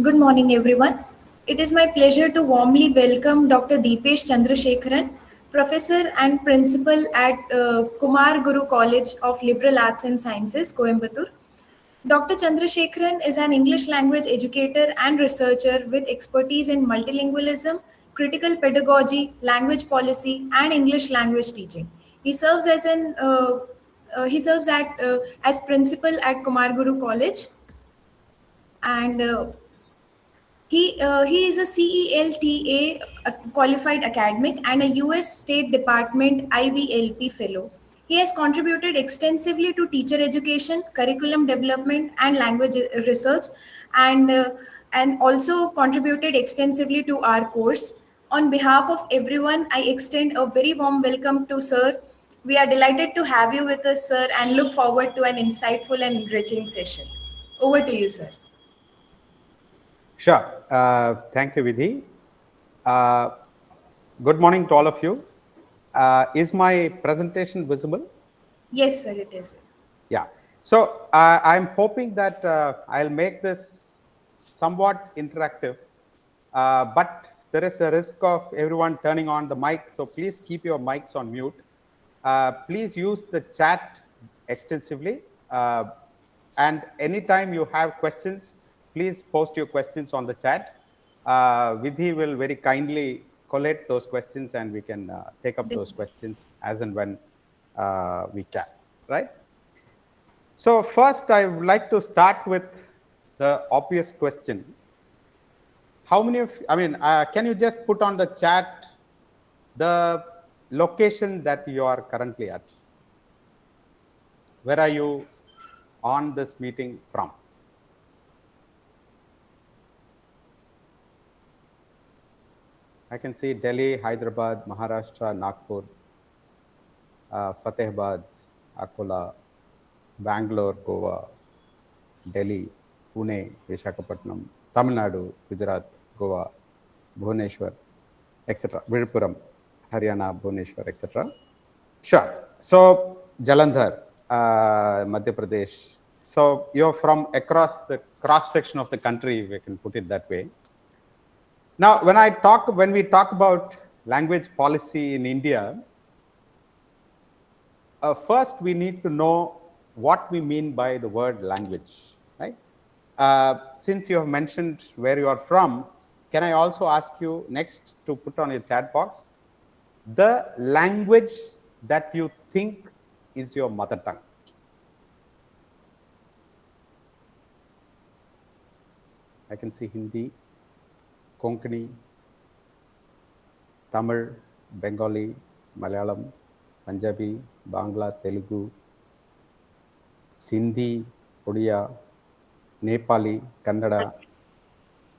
Good morning, everyone. It is my pleasure to warmly welcome Dr. Deepesh Chandrashekhran, Professor and Principal at Kumar Guru College of Liberal Arts and Sciences, Coimbatore. Dr. Chandrashekhran is an English language educator and researcher with expertise in multilingualism, critical pedagogy, language policy, and English language teaching. He serves as as principal at Kumar Guru College, and he is a CELTA qualified academic and a US State Department IVLP fellow. He has contributed extensively to teacher education, curriculum development, and language research, and uh, and also contributed extensively to our course. On behalf of everyone, I extend a very warm welcome to Sir. We are delighted to have you with us, Sir, and look forward to an insightful and enriching session. Over to you, Sir. Sure. Thank you, Vidhi. Uh, Good morning to all of you. Is my presentation visible? Yes, sir, it is. Yeah. So I'm hoping that I'll make this somewhat interactive, but there is a risk of everyone turning on the mic. So please keep your mics on mute. Please use the chat extensively. And anytime you have questions, please post your questions on the chat. Vidhi will very kindly collate those questions and we can take up those questions as and when we can, right? So first, I would like to start with the obvious question. How many of, can you just put on the chat the location that you are currently at? Where are you on this meeting from? I can see Delhi, Hyderabad, Maharashtra, Nagpur, Fatehabad, Akola, Bangalore, Goa, Delhi, Pune, Visakhapatnam, Tamil Nadu, Gujarat, Goa, Bhubaneswar, etc. Virupuram, Haryana, Bhubaneswar, etc. Sure. So Jalandhar, Madhya Pradesh. So you're from across the cross section of the country, if we can put it that way. Now, when we talk about language policy in India, first we need to know what we mean by the word language, right? Since you have mentioned where you are from, can I also ask you next to put on your chat box the language that you think is your mother tongue? I can see Hindi, Konkani, Tamil, Bengali, Malayalam, Punjabi, Bangla, Telugu, Sindhi, Odia, Nepali, Kannada,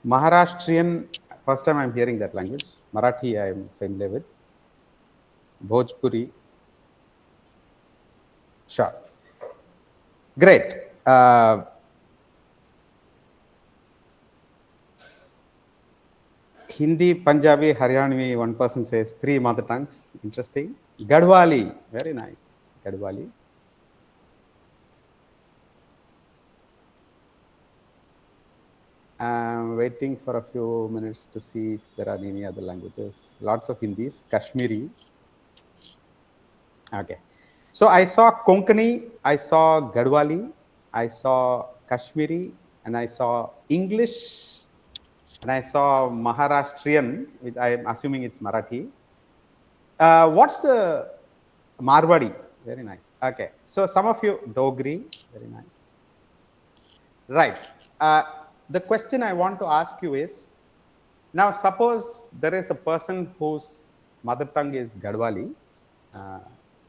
Maharashtrian. First time I'm hearing that language. Marathi I am familiar with. Bhojpuri. Sure. Great. Hindi, Punjabi, Haryanvi, one person says 3 mother tongues. Interesting. Gadwali, very nice. Gadwali. I'm waiting for a few minutes to see if there are any other languages. Lots of Hindis. Kashmiri. Okay. So I saw Konkani, I saw Gadwali, I saw Kashmiri, and I saw English, and I saw Maharashtrian, which I am assuming it's Marathi. What's the Marwadi? Very nice. Okay. So some of you, Dogri, very nice. Right. The question I want to ask you is, now suppose there is a person whose mother tongue is Gadwali,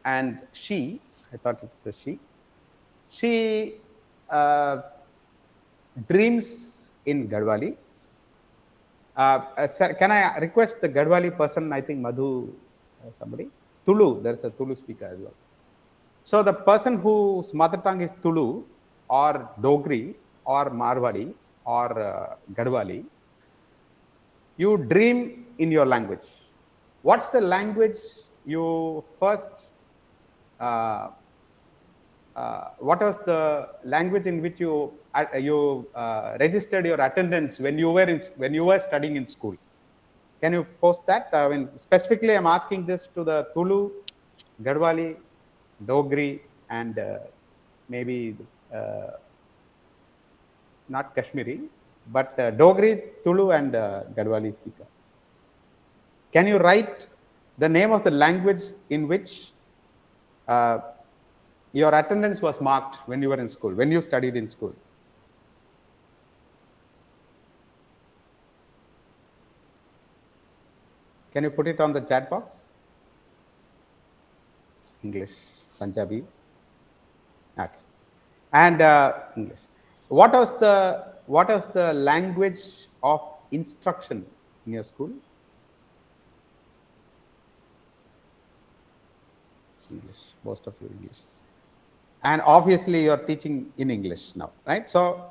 and I thought it's a she dreams in Gadwali. Sir, can I request the Gadwali person, I think Madhu, somebody? Tulu, there's a Tulu speaker as well. So the person whose mother tongue is Tulu or Dogri or Marwadi or Gadwali, you dream in your language. What's the language you first what was the language in which you registered your attendance when you were studying in school? Can you post that? I mean, specifically, I'm asking this to the Tulu, Garhwali, Dogri, and maybe uh, not Kashmiri, but Dogri, Tulu, and Garhwali speaker. Can you write the name of the language in which uh, your attendance was marked when you were in school, when you studied in school? Can you put it on the chat box? English, Punjabi, okay, and English. What was the language of instruction in your school? English. Most of you English, and obviously you are teaching in English now, right? So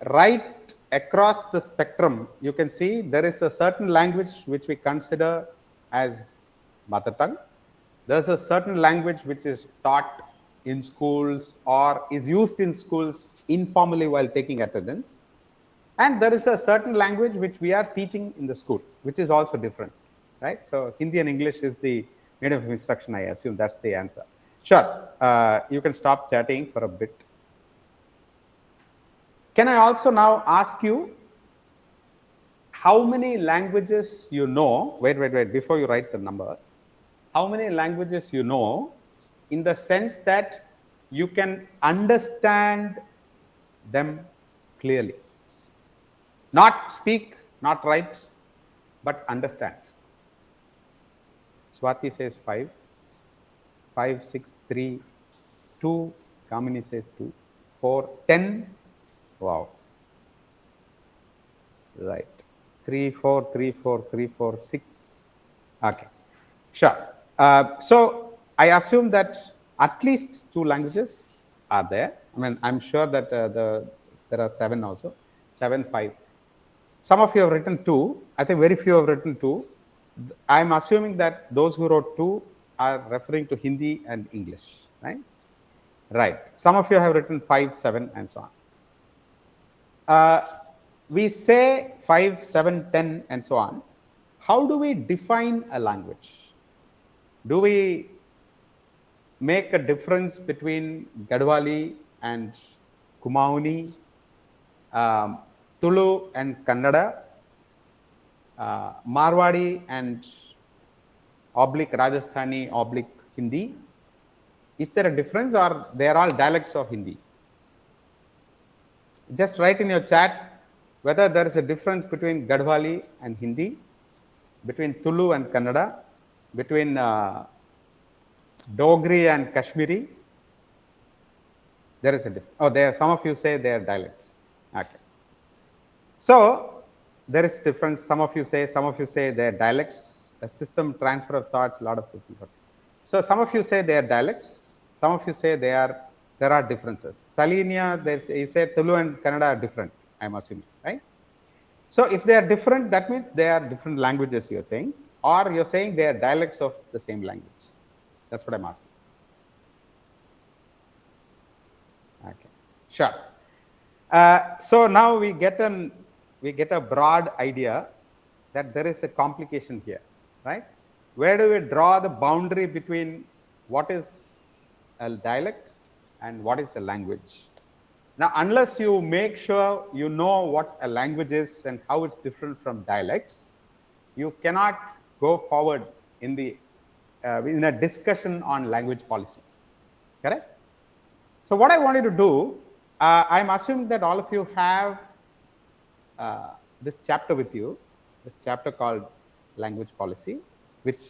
right across the spectrum, you can see there is a certain language which we consider as mother tongue. There's a certain language which is taught in schools or is used in schools informally while taking attendance. And there is a certain language which we are teaching in the school, which is also different, right? So Hindi and English is the medium of instruction, I assume that's the answer. Sure, you can stop chatting for a bit. Can I also now ask you how many languages you know? Wait, before you write the number, how many languages you know in the sense that you can understand them clearly? Not speak, not write, but understand. Swati says 5, 5, 6, 3, 2. Kamini says 2, 4, 10. Wow. Right. 3, 4, 3, 4, 3, 4, 6. Okay. Sure. So I assume that at least 2 languages are there. I mean, I'm sure that there are 7 also. 7, 5. Some of you have written 2. I think very few have written 2. I'm assuming that those who wrote 2 are referring to Hindi and English, right? Right. Some of you have written 5, 7, and so on. We say 5, 7, 10, and so on. How do we define a language? Do we make a difference between Gadwali and Kumaoni, Tulu and Kannada, Marwadi and oblique Rajasthani, oblique Hindi? Is there a difference, or they are all dialects of Hindi? Just write in your chat whether there is a difference between Gadwali and Hindi, between Tulu and Kannada, between Dogri and Kashmiri. There is a difference. Oh, there. Some of you say they are dialects. Okay. So there is difference. Some of you say they are dialects. A system transfer of thoughts. A lot of people. So some of you say they are dialects. Some of you say there are differences. Salinia, you say Tulu and Kannada are different. I'm assuming, right? So if they are different, that means they are different languages. You're saying, or you're saying they are dialects of the same language. That's what I'm asking. Okay, sure. So now we get a broad idea that there is a complication here, right? Where do we draw the boundary between what is a dialect and what is a language? Now, unless you make sure you know what a language is and how it's different from dialects, you cannot go forward in a discussion on language policy. Correct? So what I wanted to do, I'm assuming that all of you have this chapter with you, this chapter called language policy, which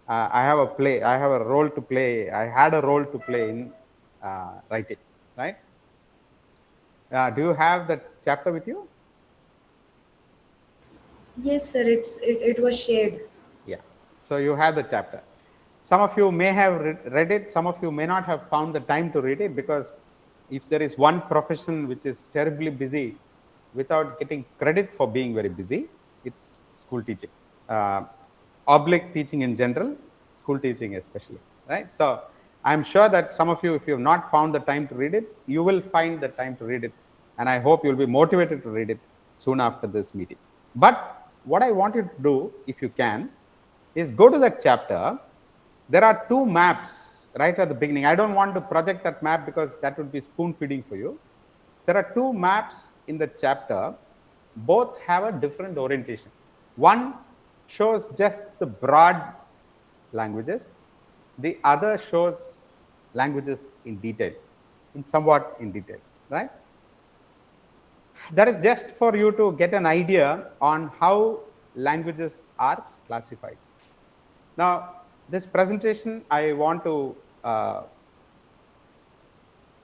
I have a role to play. I had a role to play in writing, right? Do you have that chapter with you? Yes, sir. It was shared. Yeah. So you have the chapter. Some of you may have read it. Some of you may not have found the time to read it, because if there is one profession which is terribly busy without getting credit for being very busy, it's school teaching. Oblique teaching in general, school teaching especially, right? So I'm sure that some of you, if you have not found the time to read it, you will find the time to read it. And I hope you'll be motivated to read it soon after this meeting. But what I want you to do, if you can, is go to that chapter. There are two maps right at the beginning. I don't want to project that map because that would be spoon feeding for you. There are two maps in the chapter. Both have a different orientation. One shows just the broad languages. The other shows languages in detail, in somewhat in detail, right? That is just for you to get an idea on how languages are classified. Now, this presentation I want to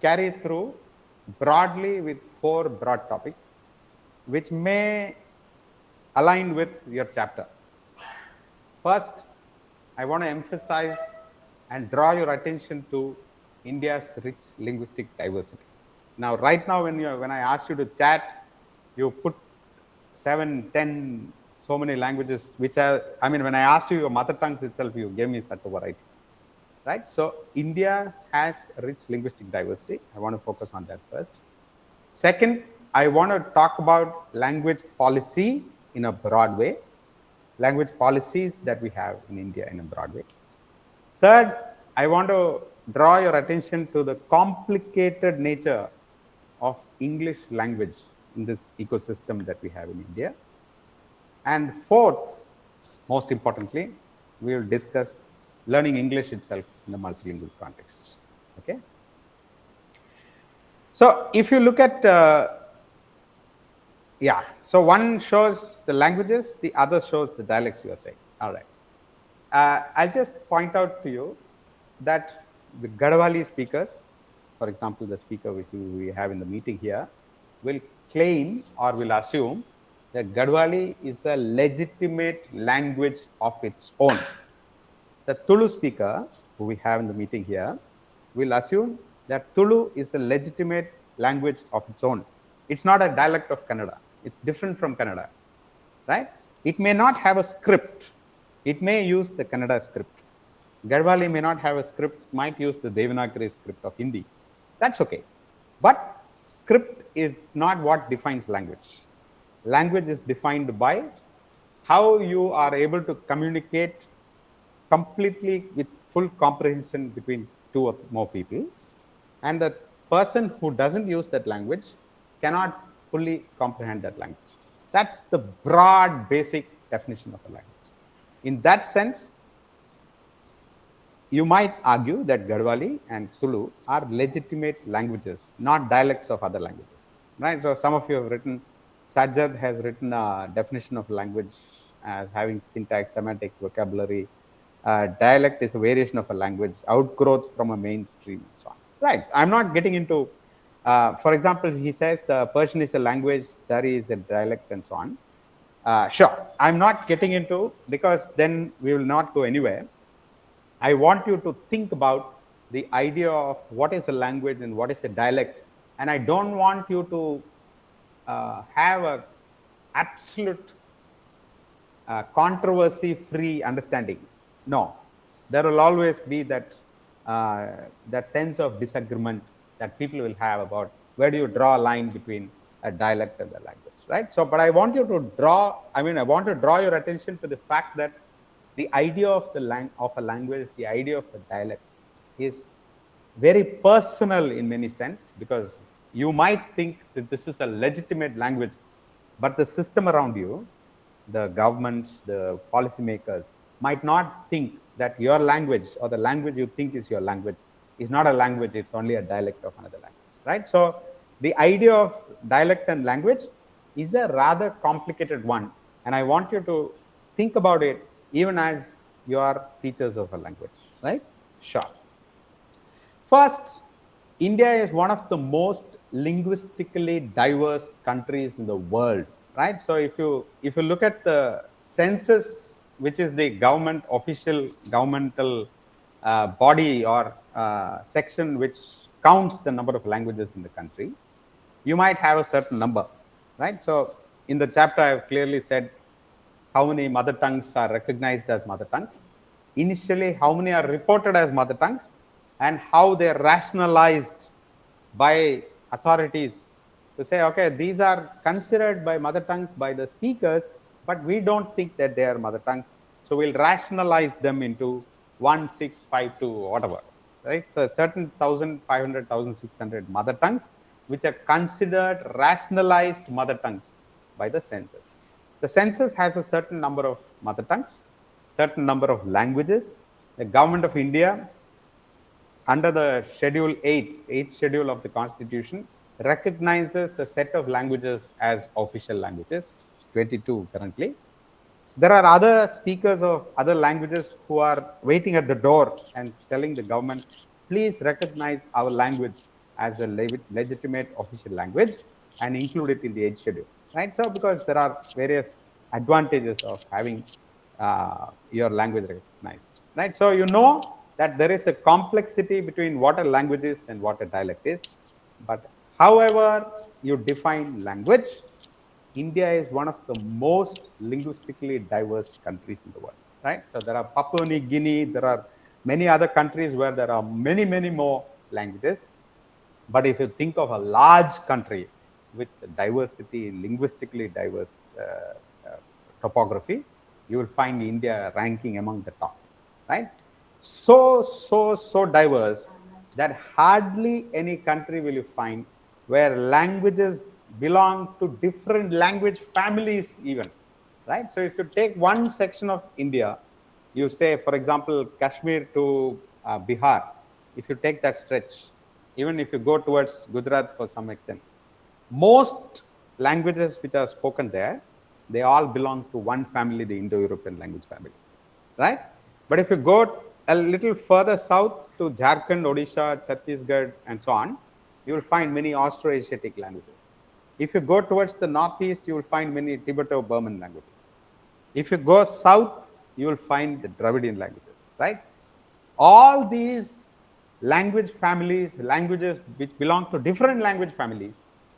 carry through broadly with four broad topics, which may align with your chapter. First, I want to emphasize and draw your attention to India's rich linguistic diversity. Now, right now, when I asked you to chat, you put 7, 10, so many languages, which are, I mean, when I asked you your mother tongues itself, you gave me such a variety, right? So India has rich linguistic diversity. I want to focus on that first. Second, I want to talk about language policy in a broad way, language policies that we have in India in a broad way. Third, I want to draw your attention to the complicated nature of English language in this ecosystem that we have in India. And fourth, most importantly, we will discuss learning English itself in the multilingual context. Okay. So if you look at, so one shows the languages, the other shows the dialects, you are saying. All right. I'll just point out to you that the Gadwali speakers, for example, the speaker which we have in the meeting here, will claim or will assume that Gadwali is a legitimate language of its own. The Tulu speaker, who we have in the meeting here, will assume that Tulu is a legitimate language of its own. It's not a dialect of Kannada. It's different from Kannada, right? It may not have a script. It may use the Kannada script. Gadwali may not have a script, might use the Devanagari script of Hindi. That's okay. But script is not what defines language. Language is defined by how you are able to communicate completely with full comprehension between two or more people. And the person who doesn't use that language cannot fully comprehend that language. That's the broad, basic definition of a language. In that sense, you might argue that Gadwali and Tulu are legitimate languages, not dialects of other languages, right? So some of you have written, Sajjad has written a definition of language as having syntax, semantics, vocabulary. Dialect is a variation of a language, outgrowth from a mainstream, and so on. Right. I'm not getting into, for example, he says Persian is a language, Dari is a dialect, and so on. Sure. I'm not getting into, because then we will not go anywhere. I want you to think about the idea of what is a language and what is a dialect. And I don't want you to have a absolute controversy-free understanding. No, there will always be that that sense of disagreement that people will have about where do you draw a line between a dialect and the language, right? So, but I want you to draw, I want to draw your attention to the fact that the idea of a language, the idea of a dialect is very personal in many sense, because you might think that this is a legitimate language, but the system around you, the governments, the policymakers, might not think that your language or the language you think is your language is not a language, it's only a dialect of another language, right? So the idea of dialect and language is a rather complicated one, and I want you to think about it even as you are teachers of a language, right? Sure. First, India is one of the most linguistically diverse countries in the world, right? So if you look at the census, which is the official governmental body or section which counts the number of languages in the country, you might have a certain number, right? So in the chapter, I've clearly said how many mother tongues are recognized as mother tongues. Initially, how many are reported as mother tongues, and how they're rationalized by authorities to say, okay, these are considered by mother tongues by the speakers, but we don't think that they are mother tongues. So we'll rationalize them into 1652 or whatever, right? So certain 1500, 1600 mother tongues, which are considered rationalized mother tongues by the census. The census has a certain number of mother tongues, certain number of languages. The government of India, under the Schedule 8, 8th schedule of the Constitution, recognizes a set of languages as official languages, 22 currently. There are other speakers of other languages who are waiting at the door and telling the government, please recognize our language as a legitimate official language and include it in the 8th schedule, right? So because there are various advantages of having your language recognized, right? So you know that there is a complexity between what a language is and what a dialect is. But however you define language, India is one of the most linguistically diverse countries in the world, right? So there are Papua New Guinea, there are many other countries where there are many, many more languages. But if you think of a large country with diversity, linguistically diverse topography, you will find India ranking among the top, right? So diverse that hardly any country will you find where languages belong to different language families, even, right? So if you take one section of India, you say, for example, Kashmir to Bihar, if you take that stretch, even if you go towards Gujarat for some extent, most languages which are spoken there, they all belong to one family, the Indo-European language family, right? But if you go a little further south to Jharkhand, Odisha, Chhattisgarh, and so on, you will find many Austroasiatic languages. If you go towards the northeast, you will find many Tibeto-Burman languages. If you go south, you will find the Dravidian languages, right? All these language families, languages which belong to different language families,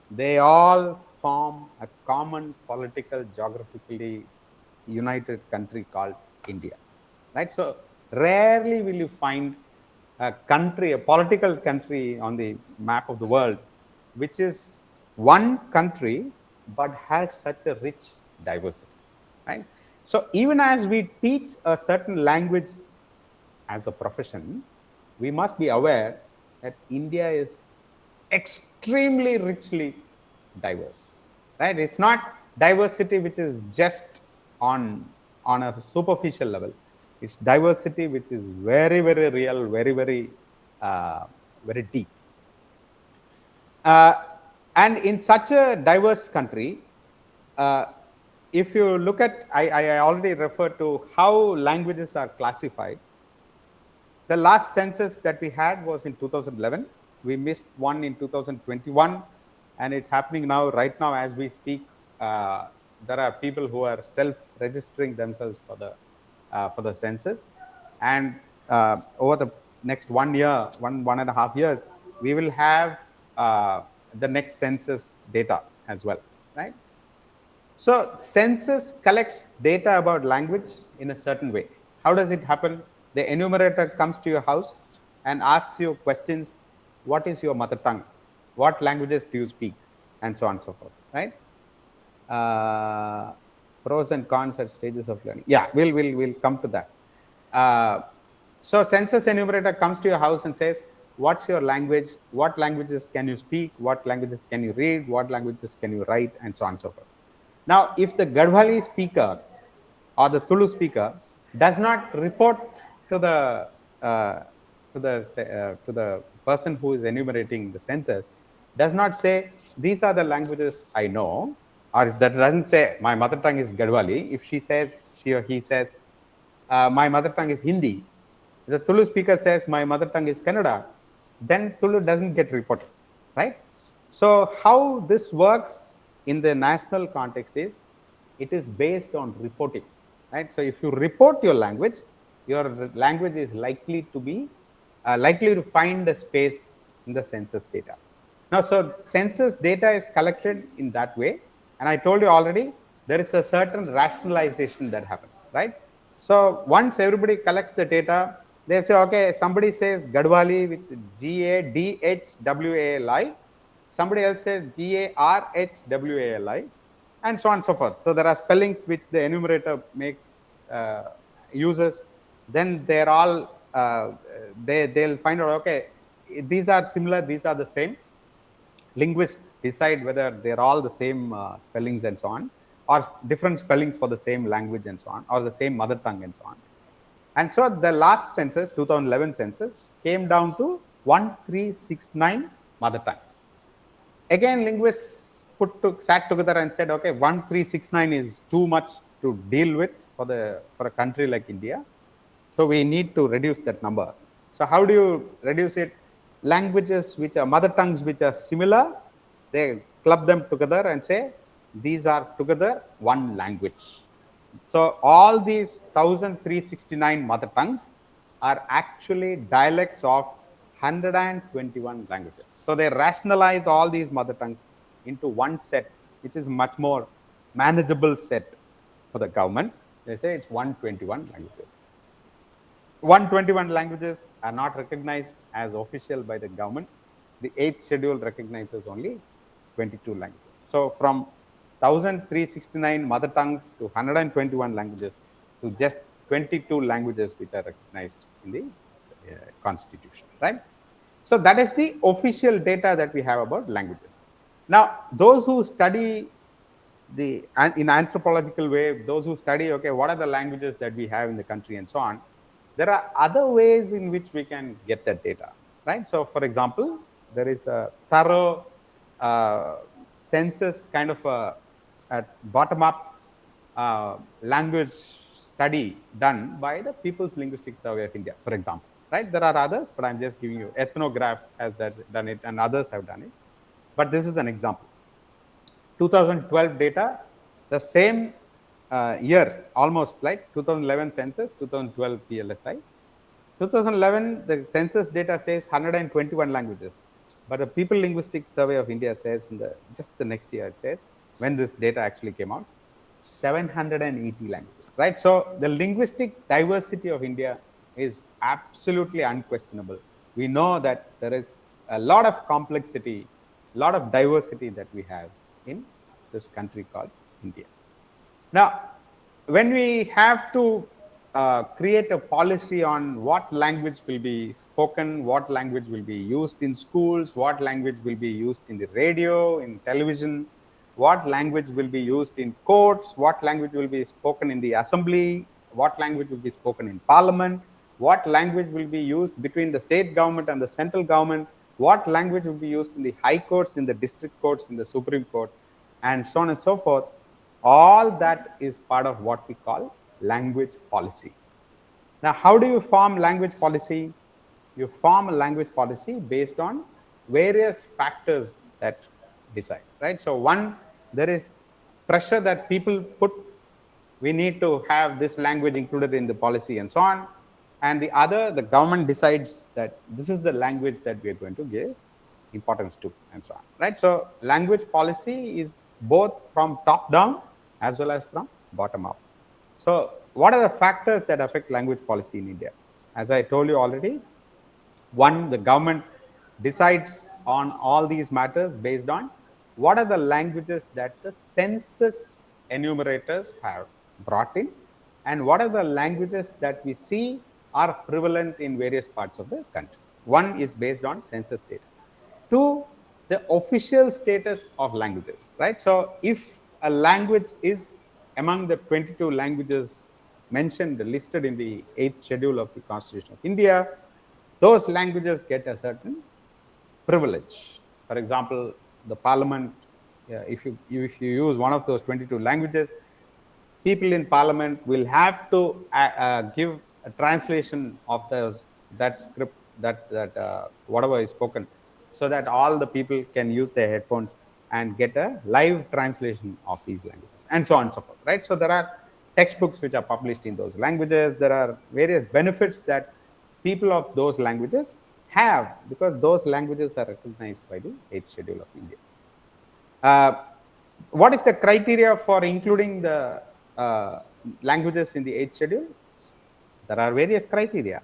they all form a common political, geographically united country called India, right? So rarely will you find a country, a political country on the map of the world, which is one country but has such a rich diversity, right? So even as we teach a certain language as a profession, we must be aware that India is extremely richly diverse, right? It's not diversity which is just on a superficial level. It's diversity which is very, very real, very, very, very deep. Uh, and in such a diverse country, uh, if you look at, I already referred to how languages are classified. The last census that we had was in 2011. We missed one in 2021, and it's happening now, right now, as we speak. There are people who are self-registering themselves for the census, and over the next 1 year, 1.5 years, we will have the next census data as well, right? So census collects data about language in a certain way. How does it happen? The enumerator comes to your house and asks you questions. What is your mother tongue? What languages do you speak? And so on and so forth, right? Pros and cons at stages of learning. Yeah, we'll come to that. Uh, so census enumerator comes to your house and says, what's your language? What languages can you speak? What languages can you read? What languages can you write? And so on and so forth. Now, if the Gadwali speaker or the Tulu speaker does not report to the uh, to the person who is enumerating the census, does not say these are the languages I know, or that doesn't say my mother tongue is Gadwali. If she or he says my mother tongue is Hindi, the Tulu speaker says my mother tongue is Kannada, then Tulu doesn't get reported, right? So how this works in the national context is it is based on reporting, right? So if you report your language is likely to be likely to find a space in the census data. Now, so census data is collected in that way, and I told you already there is a certain rationalization that happens, right? So once everybody collects the data, They say, okay, somebody says Gadwali with Gadwali, somebody else says Garhwali, and so on and so forth. So there are spellings which the enumerator makes uses. Then they're all they'll find out, okay, these are similar, these are the same. Linguists decide whether they're all the same spellings and so on, or different spellings for the same language and so on, or the same mother tongue and so on. And so the last census, 2011 census, came down to 1369 mother tongues. Again, linguists sat together and said, okay, 1369 is too much to deal with for a country like India. So we need to reduce that number. So how do you reduce it? Languages which are mother tongues which are similar, they club them together and say these are together one language. So all these 1369 mother tongues are actually dialects of 121 languages. So they rationalize all these mother tongues into one set, which is much more manageable set for the government. They say it's 121 languages. 121 languages are not recognized as official by the government. The 8th schedule recognizes only 22 languages. So from 1369 mother tongues to 121 languages to just 22 languages which are recognized in the constitution, right? So that is the official data that we have about languages. Now, those who study in anthropological way, those who study, okay, what are the languages that we have in the country and so on, there are other ways in which we can get that data, right? So for example, there is a thorough census kind of a bottom-up language study done by the People's Linguistic Survey of India, for example, right? There are others, but I'm just giving you, Ethnograph has done it and others have done it. But this is an example. 2012 data, the same year, almost like 2011 census, 2012 PLSI. 2011, the census data says 121 languages, but the People Linguistic Survey of India says just the next year, it says, when this data actually came out, 780 languages, right? So the linguistic diversity of India is absolutely unquestionable. We know that there is a lot of complexity, a lot of diversity that we have in this country called India. Now, when we have to create a policy on what language will be spoken, what language will be used in schools, what language will be used in the radio, in television, what language will be used in courts, what language will be spoken in the assembly, what language will be spoken in parliament, what language will be used between the state government and the central government, what language will be used in the high courts, in the district courts, in the Supreme Court, and so on and so forth. All that is part of what we call language policy. Now, how do you form language policy? You form a language policy based on various factors that decide, right? So one, there is pressure that people put. We need to have this language included in the policy and so on. And the other, the government decides that this is the language that we are going to give importance to and so on, right? So language policy is both from top down as well as from bottom up. So what are the factors that affect language policy in India? As I told you already, one, the government decides on all these matters based on what are the languages that the census enumerators have brought in and what are the languages that we see are prevalent in various parts of the country. One is based on census data. Two, the official status of languages, right? So if a language is among the 22 languages mentioned, listed in the 8th schedule of the Constitution of India, those languages get a certain privilege. For example, the parliament, if you use one of those 22 languages, people in parliament will have to give a translation of that script, that whatever is spoken, so that all the people can use their headphones and get a live translation of these languages, and so on and so forth, right? So there are textbooks which are published in those languages. There are various benefits that people of those languages have because those languages are recognized by the 8th schedule of India. What is the criteria for including the languages in the 8th schedule? There are various criteria.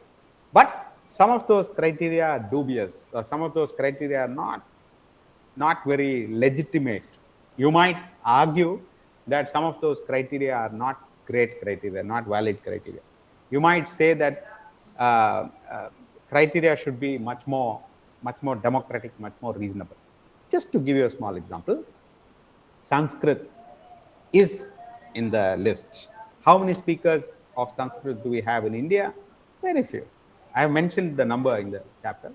But some of those criteria are dubious, or some of those criteria are not very legitimate. You might argue that some of those criteria are not great criteria, not valid criteria. You might say that uh, uh, criteria should be much more democratic, much more reasonable. Just to give you a small example, Sanskrit is in the list. How many speakers of Sanskrit do we have in India? Very few. I have mentioned the number in the chapter.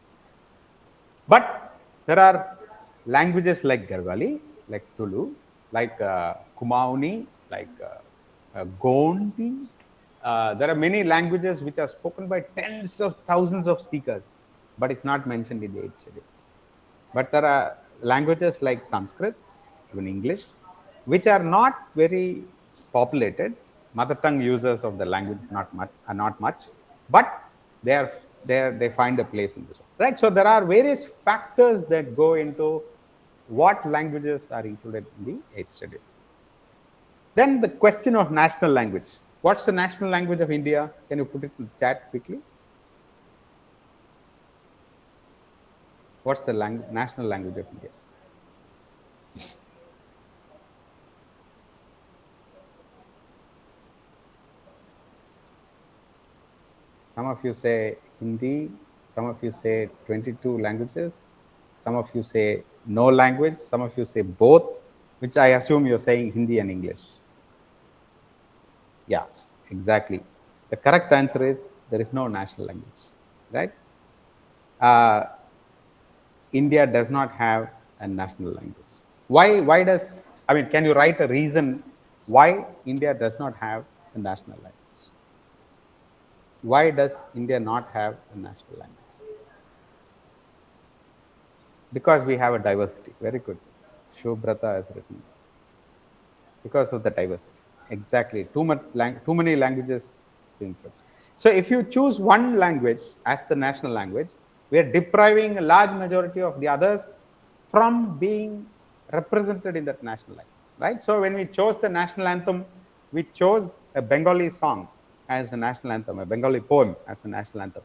But there are languages like Garhwali, like Tulu, like Kumaoni, like Gondi. There are many languages which are spoken by tens of thousands of speakers, but it's not mentioned in the 8th schedule. But there are languages like Sanskrit, even English, which are not very populated. Mother tongue users of the language is not much, but they are they find a place in this one, right? So there are various factors that go into what languages are included in the 8th schedule. Then the question of national language. What's the national language of India? Can you put it in the chat quickly? What's the national language of India? Some of you say Hindi, some of you say 22 languages, some of you say no language, some of you say both, which I assume you're saying Hindi and English. Yeah, exactly. The correct answer is there is no national language, right? Uh, India does not have a national language. Why does, I mean, can you write a reason why India does not have a national language? Why does India not have a national language? Because we have a diversity. Very good. Shubhrata has written. Because of the diversity. Exactly. Too many languages to include. So if you choose one language as the national language, we are depriving a large majority of the others from being represented in that national language. Right? So when we chose the national anthem, we chose a Bengali song as the national anthem, a Bengali poem as the national anthem.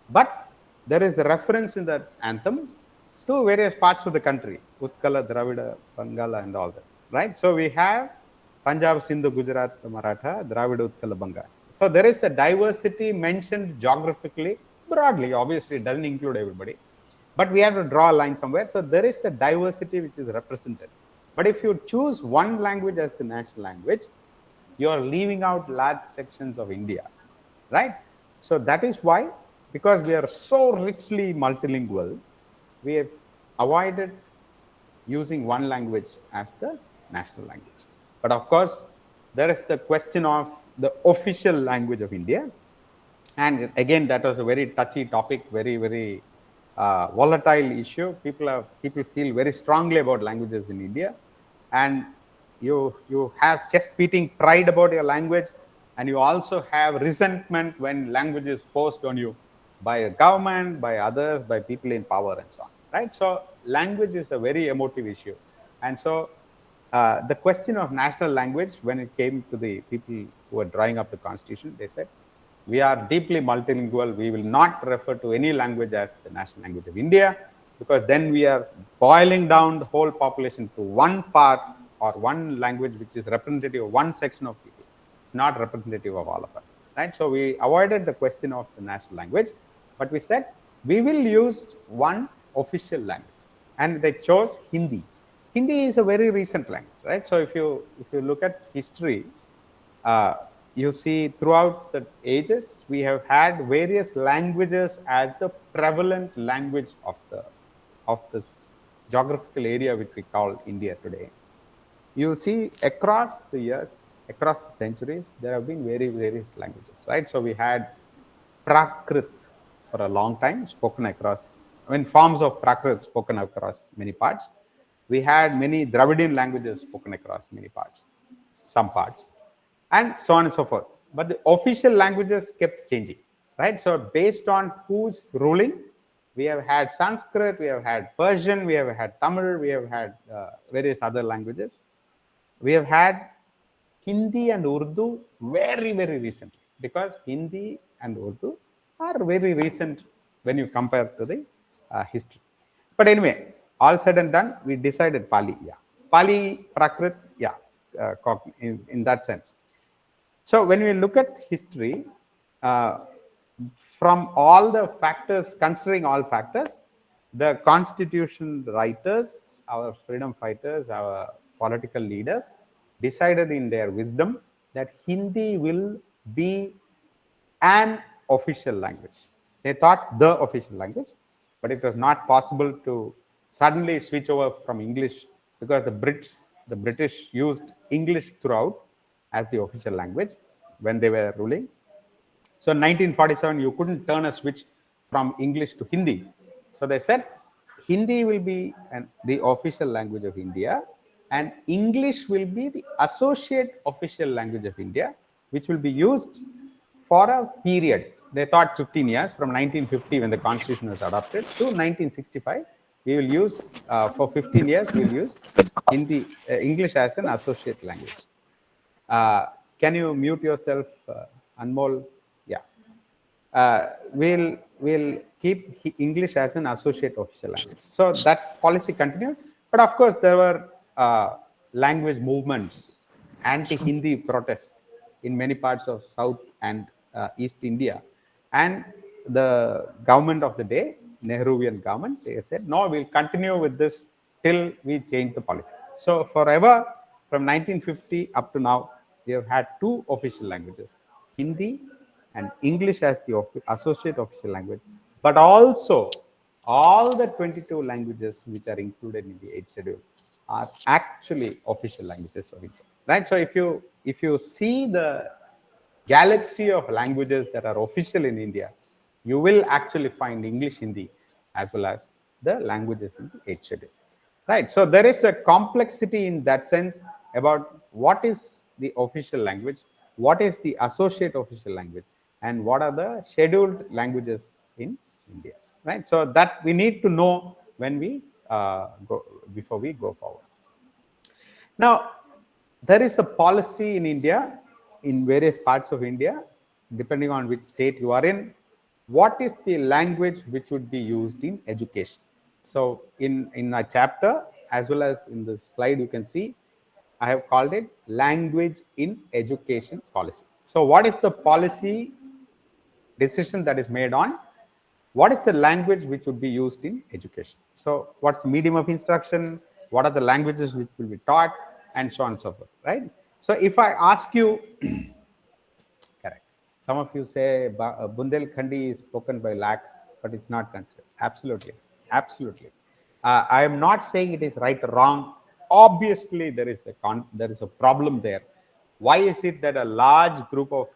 But there is the reference in that anthem to various parts of the country, Utkala, Dravida, Bangala, and all that. Right? So we have Punjab, Sindhu, Gujarat, Maratha, Dravida, Utkala, Banga. So there is a diversity mentioned geographically, broadly, obviously, it doesn't include everybody. But we have to draw a line somewhere. So there is a diversity which is represented. But if you choose one language as the national language, you are leaving out large sections of India, right? So that is why, because we are so richly multilingual, we have avoided using one language as the national language. But of course, there is the question of the official language of India. And again, that was a very touchy topic, very volatile issue. People feel very strongly about languages in India, and you have chest beating pride about your language, and you also have resentment when language is forced on you by a government, by others, by people in power, and so on. Right. So language is a very emotive issue, and so the question of national language, when it came to the people who were drawing up the constitution, they said, we are deeply multilingual. We will not refer to any language as the national language of India, because then we are boiling down the whole population to one part or one language which is representative of one section of people. It's not representative of all of us, right? So we avoided the question of the national language, but we said we will use one official language, and they chose Hindi. Hindi is a very recent language, right? So if you look at history, uh, you see throughout the ages we have had various languages as the prevalent language of this geographical area which we call India today. You see across the years, across the centuries, there have been various languages, right? So we had Prakrit for a long time, spoken across, I mean, forms of Prakrit spoken across many parts. We had many Dravidian languages spoken across many parts, some parts, and so on and so forth. But the official languages kept changing, right? So based on who's ruling, we have had Sanskrit, we have had Persian, we have had Tamil, we have had various other languages. We have had Hindi and Urdu very recently, because Hindi and Urdu are very recent when you compare to the history. But anyway, all said and done, we decided Pali. Yeah, Pali, Prakrit. Yeah, in that sense. So when we look at history, uh, from all the factors, considering all factors, the constitution writers, our freedom fighters, our political leaders decided in their wisdom that Hindi will be an official language. They thought the official language, but it was not possible to suddenly switch over from English because the British used English throughout as the official language when they were ruling. So 1947, you couldn't turn a switch from English to Hindi. So they said Hindi will be the official language of India, and English will be the associate official language of India, which will be used for a period. They thought 15 years, from 1950 when the constitution was adopted to 1965. We will use for 15 years. We will use Hindi, English as an associate language. Uh, can you mute yourself, Anmol? Yeah. We'll keep English as an associate official language. So that policy continued, but of course there were language movements, anti-Hindi protests in many parts of South and East India, and the government of the day, Nehruvian government, they said no, we'll continue with this till we change the policy. So forever, from 1950 up to now, we have had two official languages, Hindi and English as the associate official language, but also all the 22 languages which are included in the 8th schedule are actually official languages of India. Right? So if you see the galaxy of languages that are official in India, you will actually find English, Hindi, as well as the languages in the 8th schedule. Right. So there is a complexity in that sense about what is the official language, what is the associate official language, and what are the scheduled languages in India. Right. So that we need to know when we go before we go forward. Now, there is a policy in India, in various parts of India, depending on which state you are in, what is the language which would be used in education. So, in a chapter, as well as in the slide, you can see, I have called it language in education policy. So, what is the policy decision that is made on what is the language which would be used in education? So, what's the medium of instruction? What are the languages which will be taught, and so on and so forth, right? So, if I ask you, correct, some of you say Bundelkhandi is spoken by lakhs, but it's not considered. Absolutely, absolutely. I am not saying it is right or wrong. Obviously, there is a problem there. Why is it that a large group of,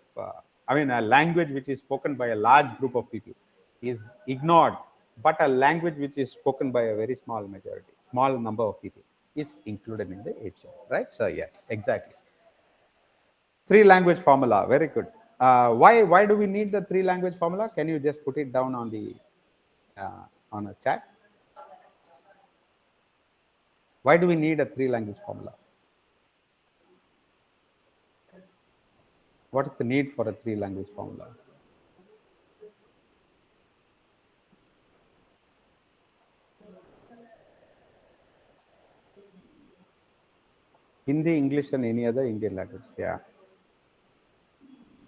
a language which is spoken by a large group of people is ignored, but a language which is spoken by a very small majority, small number of people is included in the HO, right? So yes, exactly. Three language formula, very good. Why do we need the three language formula? Can you just put it down on the on a chat? Why do we need a three language formula? What is the need for a three language formula? Hindi, English, and any other Indian language. Yeah.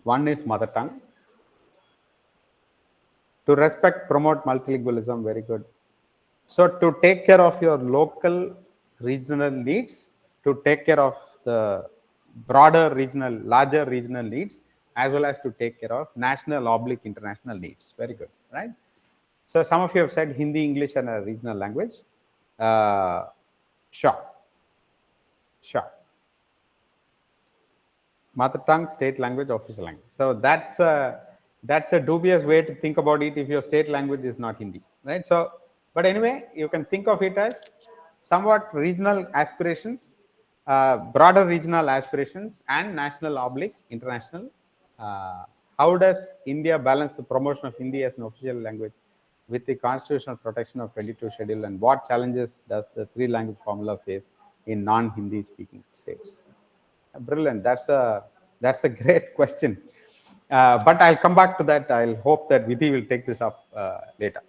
One is mother tongue. To respect, promote multilingualism. Very good. So to take care of your local regional needs, to take care of the broader regional, larger regional needs, as well as to take care of national oblique international needs. Very good, right? So some of you have said Hindi, English, and a regional language. Sure. Sure. Mother tongue, state language, official language. So that's a dubious way to think about it if your state language is not Hindi, right? So, but anyway, you can think of it as somewhat regional aspirations, broader regional aspirations, and national oblique international. How does India balance the promotion of Hindi as an official language with the constitutional protection of 22 schedule, and what challenges does the three language formula face in non-Hindi speaking states? Brilliant. That's a great question. But I'll come back to that. I'll hope that Vidhi will take this up later.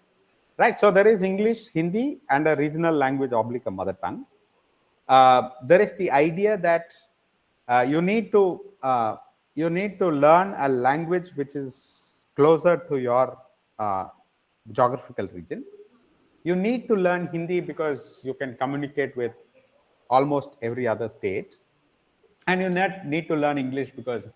Right. So there is English, Hindi, and a regional language oblique a mother tongue. There is the idea that uh, you need to uh, you need to learn a language which is closer to your uh, geographical region. You need to learn Hindi because you can communicate with almost every other state, and you need to learn English because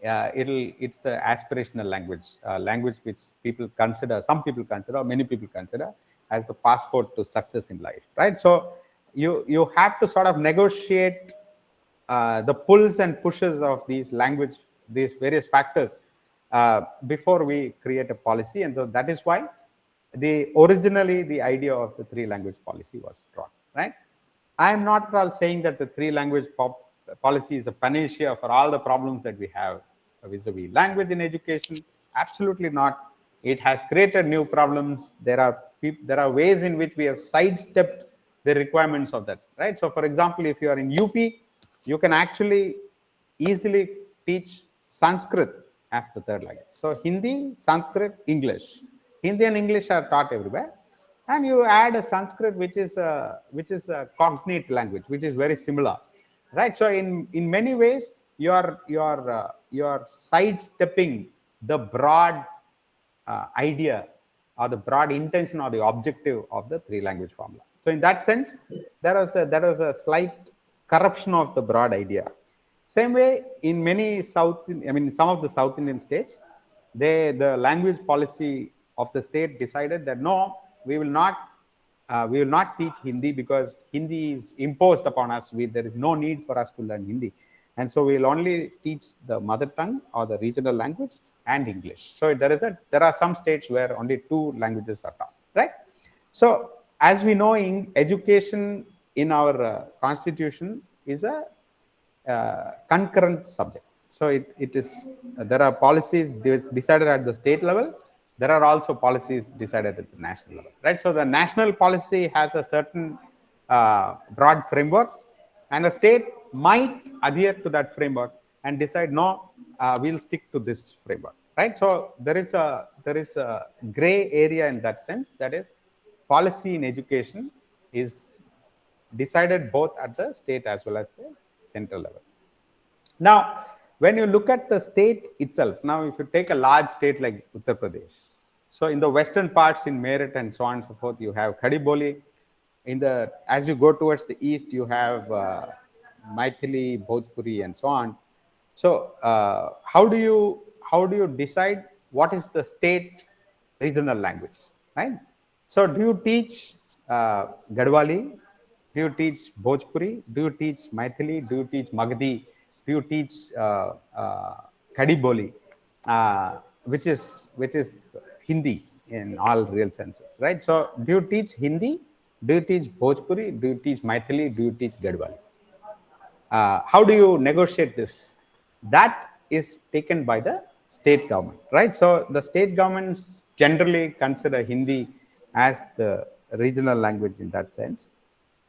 it's an aspirational language, language which some people consider, or many people consider, as the passport to success in life, right? So you have to sort of negotiate the pulls and pushes of these various factors before we create a policy, and so that is why originally the idea of the three language policy was drawn, right? I am not at all saying that the three language policy is a panacea for all the problems that we have vis-a-vis language in education. Absolutely not. It has created new problems. There are ways in which we have sidestepped the requirements of that, right? So, for example, if you are in UP, you can actually easily teach Sanskrit as the third language. So Hindi, Sanskrit, English. Hindi and English are taught everywhere, and you add a Sanskrit, which is a cognate language, which is very similar, right? So in many ways, you are sidestepping the broad idea or the broad intention or the objective of the three language formula. So in that sense, there was a slight corruption of the broad idea. Same way in some of the South Indian states, the language policy of the state decided that no, we will not teach Hindi because Hindi is imposed upon us. There is no need for us to learn Hindi. And so we'll only teach the mother tongue or the regional language and English. So there are some states where only two languages are taught, right? So as we know, education in our constitution is a concurrent subject. So it is there are policies decided at the state level. There are also policies decided at the national level, right? So the national policy has a certain broad framework, and the state might adhere to that framework and decide no, we'll stick to this framework, right? So there is a gray area in that sense. That is, policy in education is decided both at the state as well as the central level. Now, when you look at the state itself, now if you take a large state like Uttar Pradesh, so in the western parts, in Meerut and so on and so forth, you have Khadiboli. As you go towards the east, you have Maithili, Bhojpuri, and so on. So how do you decide what is the state regional language, right? So do you teach Gadwali? Do you teach Bhojpuri? Do you teach Maithili? Do you teach Magadhi? Do you teach Kadiboli, which is Hindi in all real senses, right? So do you teach Hindi? Do you teach Bhojpuri? Do you teach Maithili? Do you teach Gadwali? How do you negotiate this? That is taken by the state government, right? So the state governments generally consider Hindi as the regional language in that sense.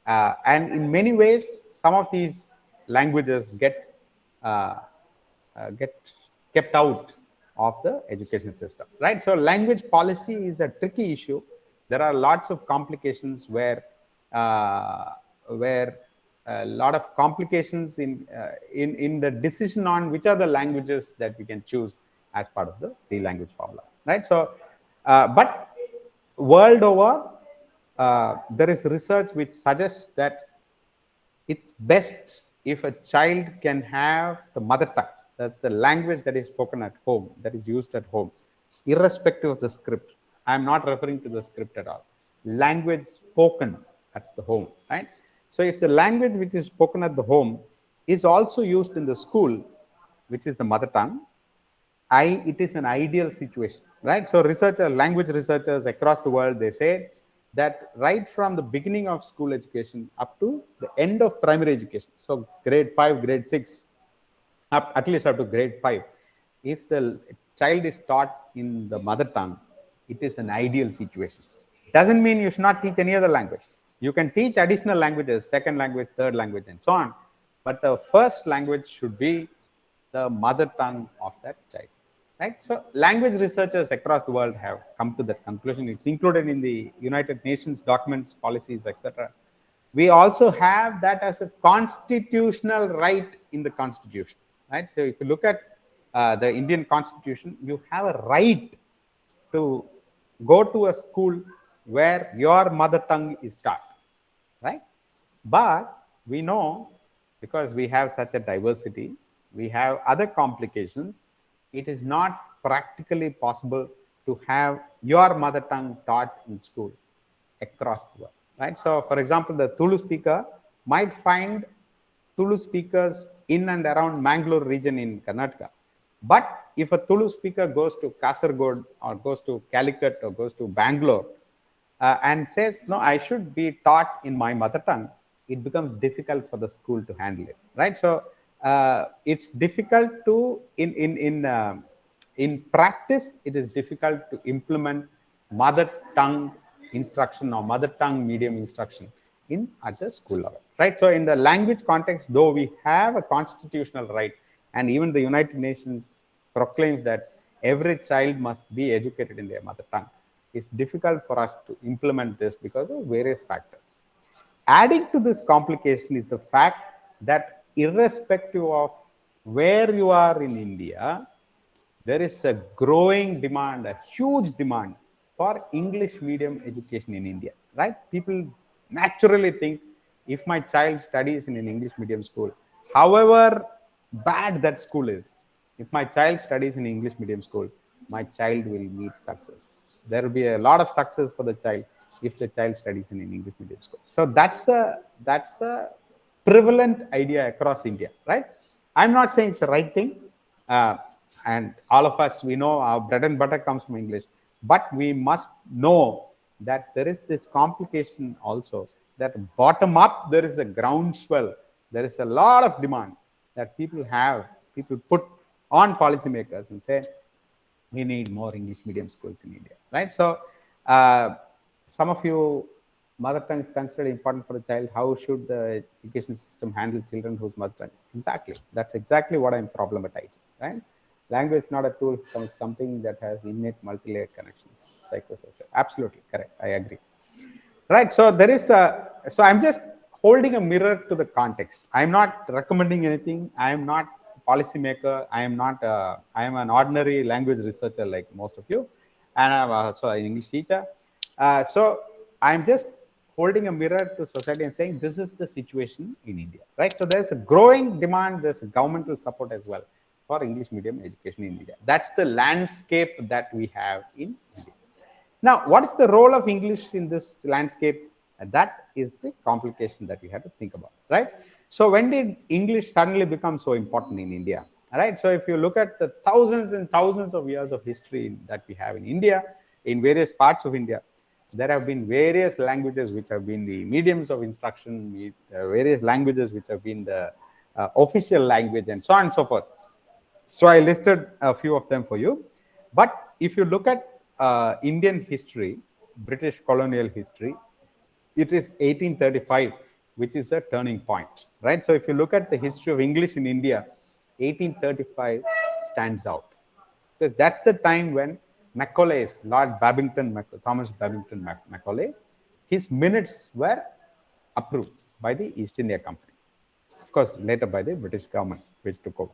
And in many ways, some of these languages uh, get kept out of the education system, right? So language policy is a tricky issue. There are lots of complications where a lot of complications in the decision on which are the languages that we can choose as part of the three language formula, right? So, but world over, there is research which suggests that it's best if a child can have the mother tongue, that's the language that is spoken at home, that is used at home, irrespective of the script. I'm not referring to the script at all. Language spoken at the home, right? So if the language which is spoken at the home is also used in the school, which is the mother tongue, it is an ideal situation, right? So language researchers across the world, they say that right from the beginning of school education up to the end of primary education, so grade 5, grade 6, at least up to grade 5, if the child is taught in the mother tongue, it is an ideal situation. Doesn't mean you should not teach any other language. You can teach additional languages, second language, third language, and so on, but the first language should be the mother tongue of that child. right? So language researchers across the world have come to that conclusion. It's included in the United Nations documents, policies, etc. We also have that as a constitutional right in the Constitution, right? So if you look at the Indian Constitution, you have a right to go to a school where your mother tongue is taught, right? But we know, because we have such a diversity, we have other complications, it is not practically possible to have your mother tongue taught in school across the world, right? So, for example, the Tulu speaker might find Tulu speakers in and around Mangalore region in Karnataka. But if a Tulu speaker goes to Kasargod or goes to Calicut or goes to Bangalore and says, no, I should be taught in my mother tongue, it becomes difficult for the school to handle it, right? So it's difficult to, in practice, it is difficult to implement mother tongue instruction or mother tongue medium instruction in at the school level, right? So in the language context, though we have a constitutional right, and even the United Nations proclaims that every child must be educated in their mother tongue, it's difficult for us to implement this because of various factors. Adding to this complication is the fact that irrespective of where you are in India, there is a growing demand, a huge demand for English medium education in India, right? People naturally think, if my child studies in an English medium school, however bad that school is, if my child studies in English medium school, my child will meet success. There will be a lot of success for the child if the child studies in an English medium school. So that's a prevalent idea across India, right? I'm not saying it's the right thing. Uh, and all of us, we know our bread and butter comes from English, but we must know that there is this complication also, that bottom up, there is a groundswell, there is a lot of demand that people put on policymakers and say, we need more English medium schools in India, right? So, some of you, mother tongue is considered important for the child. How should the education system handle children whose mother tongue? Exactly. That's exactly what I'm problematizing, right? Language is not a tool, it's something that has innate multi-layered connections, psychosocial. Absolutely correct. I agree. Right. So there is a, so I'm just holding a mirror to the context. I'm not recommending anything. I am not a policymaker. I am not, I am an ordinary language researcher like most of you. And I'm also an English teacher. So I'm just holding a mirror to society and saying, this is the situation in India, right? So there's a growing demand. There's a governmental support as well for English medium education in India. That's the landscape that we have in India. Now, what is the role of English in this landscape? That is the complication that we have to think about, right? So, when did English suddenly become so important in India? All right. So, if you look at the thousands and thousands of years of history that we have in India, in various parts of India, there have been various languages which have been the mediums of instruction, various languages which have been the official language, and so on and so forth. So I listed a few of them for you. But if you look at Indian history, British colonial history, it is 1835, which is a turning point, right? So if you look at the history of English in India, 1835 stands out, because that's the time when Macaulay's, Lord Babington, Thomas Babington Macaulay, his minutes were approved by the East India Company, of course, later by the British government, which took over.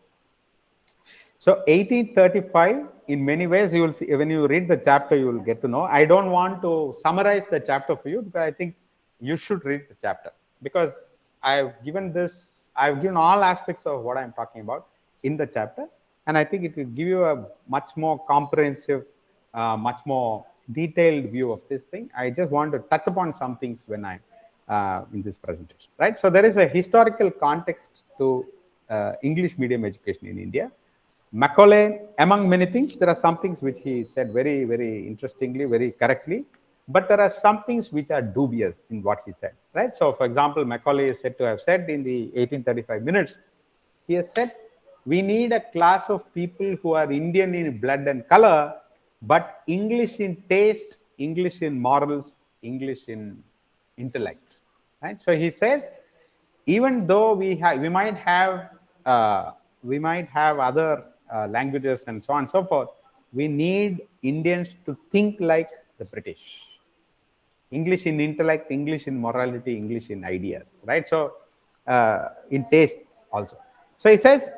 So 1835, in many ways, you will see, when you read the chapter, you will get to know. I don't want to summarize the chapter for you, because I think you should read the chapter, because I've given all aspects of what I'm talking about in the chapter. And I think it will give you a much more comprehensive, much more detailed view of this thing. I just want to touch upon some things when I'm in this presentation, right? So there is a historical context to English medium education in India. Macaulay, among many things, there are some things which he said very, very interestingly, very correctly, but there are some things which are dubious in what he said, right? So, for example, Macaulay is said to have said in the 1835 minutes, he has said, we need a class of people who are Indian in blood and color, but English in taste, English in morals, English in intellect, right? So he says, even though we might have other languages and so on and so forth, we need Indians to think like the British. English in intellect, English in morality, English in ideas, right? So, in tastes also. So he says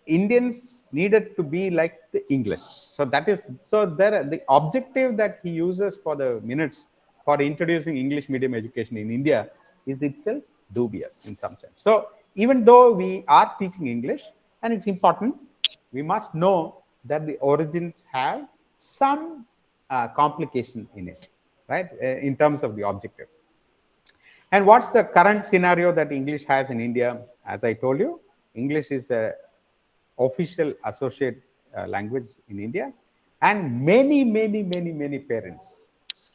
Indians needed to be like the English. So that is so there. The objective that he uses for the minutes for introducing English medium education in India is itself dubious in some sense. So even though we are teaching English and it's important, we must know that the origins have some complication in it, right? In terms of the objective. And what's the current scenario that English has in India? As I told you, English is a official associate language in India, and many parents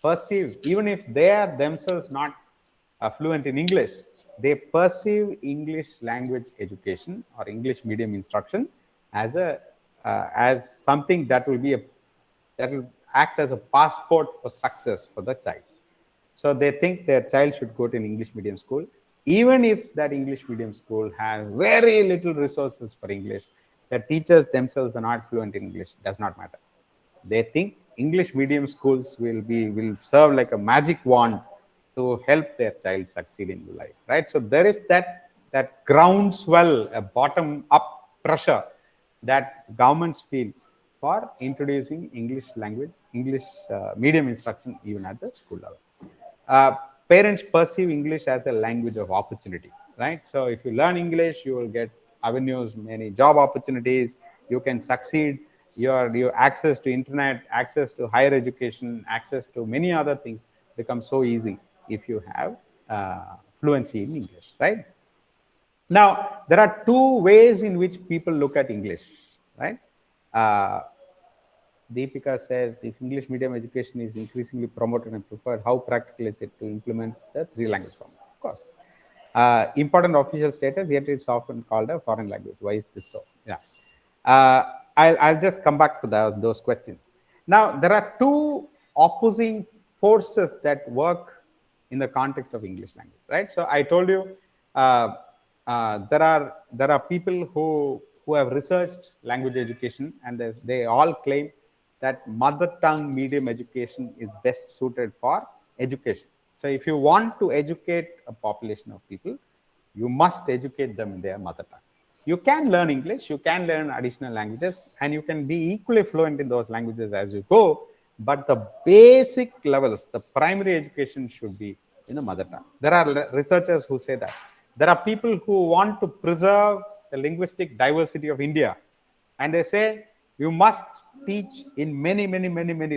perceive, even if they are themselves not fluent in English, they perceive English language education or English medium instruction as a as something that will be a that will act as a passport for success for the child. So they think their child should go to an English medium school, even if that English medium school has very little resources for English. The teachers themselves are not fluent in English, does not matter. They think English medium schools will serve like a magic wand to help their child succeed in life, right? So there is that groundswell, a bottom up pressure that governments feel for introducing English language, English medium instruction even at the school level. Uh, Parents perceive English as a language of opportunity, right? So if you learn English, you will get avenues, many job opportunities. You can succeed. Your access to internet, access to higher education, access to many other things become so easy if you have fluency in English, right? Now, there are two ways in which people look at English, right? Uh, Deepika says, if English medium education is increasingly promoted and preferred, how practical is it to implement the three language format? Of course. Important official status, yet it's often called a foreign language. Why is this so? Yeah. I'll just come back to those questions. Now, there are two opposing forces that work in the context of English language, right? So I told you there are people who have researched language education, and they all claim that mother tongue medium education is best suited for education. So if you want to educate a population of people, you must educate them in their mother tongue. You can learn English, you can learn additional languages, and you can be equally fluent in those languages as you go. But the basic levels, the primary education should be in the mother tongue. There are researchers who say that. There are people who want to preserve the linguistic diversity of India, and they say you must teach in many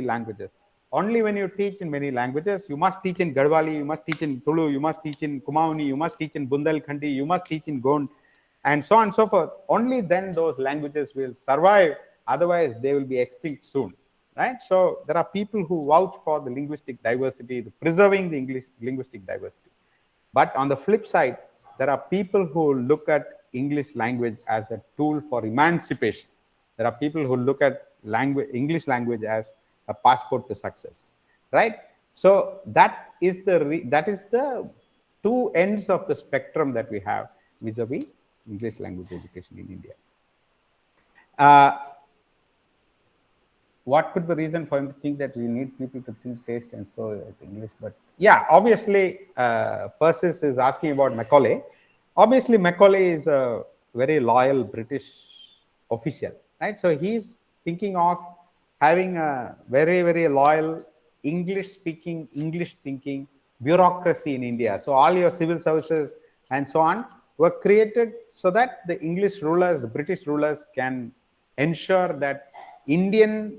languages. Only when you teach in many languages, you must teach in Garhwali, you must teach in Tulu, you must teach in Kumaoni, you must teach in Bundelkhandi, you must teach in Gond, and so on and so forth. Only then those languages will survive. Otherwise, they will be extinct soon, right? So there are people who vouch for the linguistic diversity, the preserving the English linguistic diversity. But on the flip side, there are people who look at English language as a tool for emancipation. There are people who look at English language as a passport to success, right? So that is the two ends of the spectrum that we have vis-a-vis English language education in India. What could be the reason for him to think that we need people to think, taste, and so it's English? But yeah, obviously, Persis is asking about Macaulay. Obviously, Macaulay is a very loyal British official, right? So he's thinking of having a very loyal English-speaking, English-thinking bureaucracy in India. So all your civil services and so on were created so that the English rulers, the British rulers, can ensure that Indian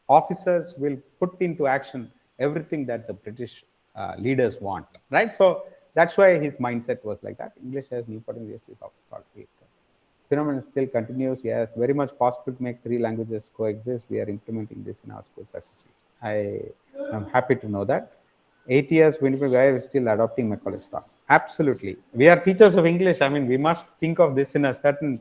officers will put into action everything that the British leaders want, right? So that's why his mindset was like that. English has new potential. Phenomenon still continues. Yes, very much possible to make three languages coexist. We are implementing this in our school successfully. I am happy to know that. 8 years, we are still adopting Macaulay style. Absolutely. We are teachers of English. I mean, we must think of this in a certain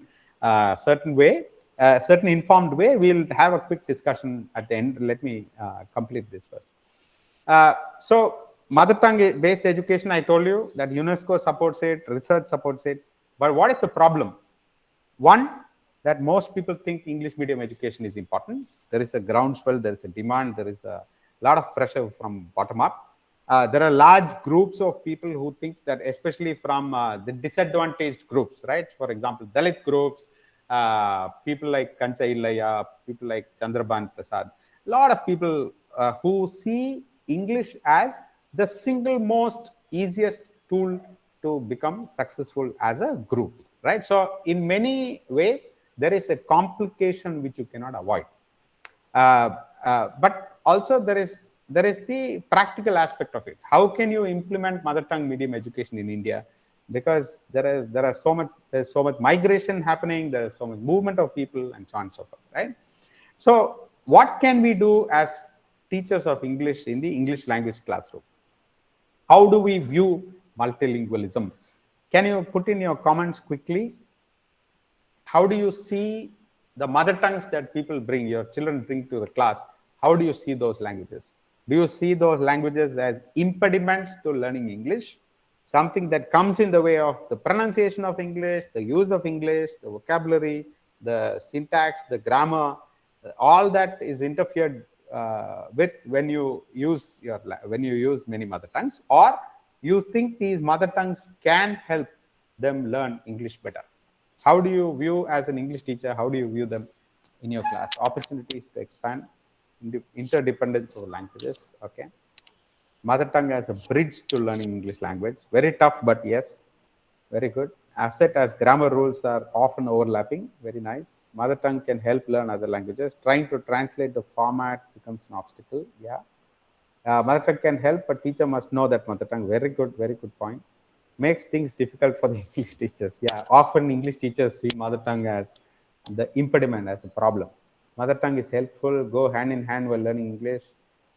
way, certain informed way. We'll have a quick discussion at the end. Let me complete this first. So mother tongue based education, I told you that UNESCO supports it, research supports it. But what is the problem? One, that most people think English medium education is important. There is a groundswell, there is a demand, there is a lot of pressure from bottom up. There are large groups of people who think that, especially from the disadvantaged groups, right? For example, Dalit groups, people like Kancha Illaya, people like Chandraban Prasad, a lot of people who see English as the single most easiest tool to become successful as a group, right? So in many ways, there is a complication which you cannot avoid. But also there is the practical aspect of it. How can you implement mother tongue medium education in India? Because there's so much migration happening, there's so much movement of people, and so on and so forth, right? So what can we do as teachers of English in the English language classroom? How do we view multilingualism? Can you put in your comments quickly? How do you see the mother tongues that people bring, your children bring to the class? How do you see those languages? Do you see those languages as impediments to learning English? Something that comes in the way of the pronunciation of English, the use of English, the vocabulary, the syntax, the grammar, all that is interfered with when you use many mother tongues, or you think these mother tongues can help them learn English better? How do you view, as an English teacher, how do you view them in your class? Opportunities to expand interdependence of languages. Okay. Mother tongue as a bridge to learning English language. Very tough, but yes, very good. Asset as grammar rules are often overlapping. Very nice. Mother tongue can help learn other languages. Trying to translate the format becomes an obstacle. Yeah. Mother tongue can help, but teacher must know that mother tongue. Very good point. Makes things difficult for the English teachers. Yeah, often English teachers see mother tongue as the impediment, as a problem. Mother tongue is helpful, go hand in hand while learning English,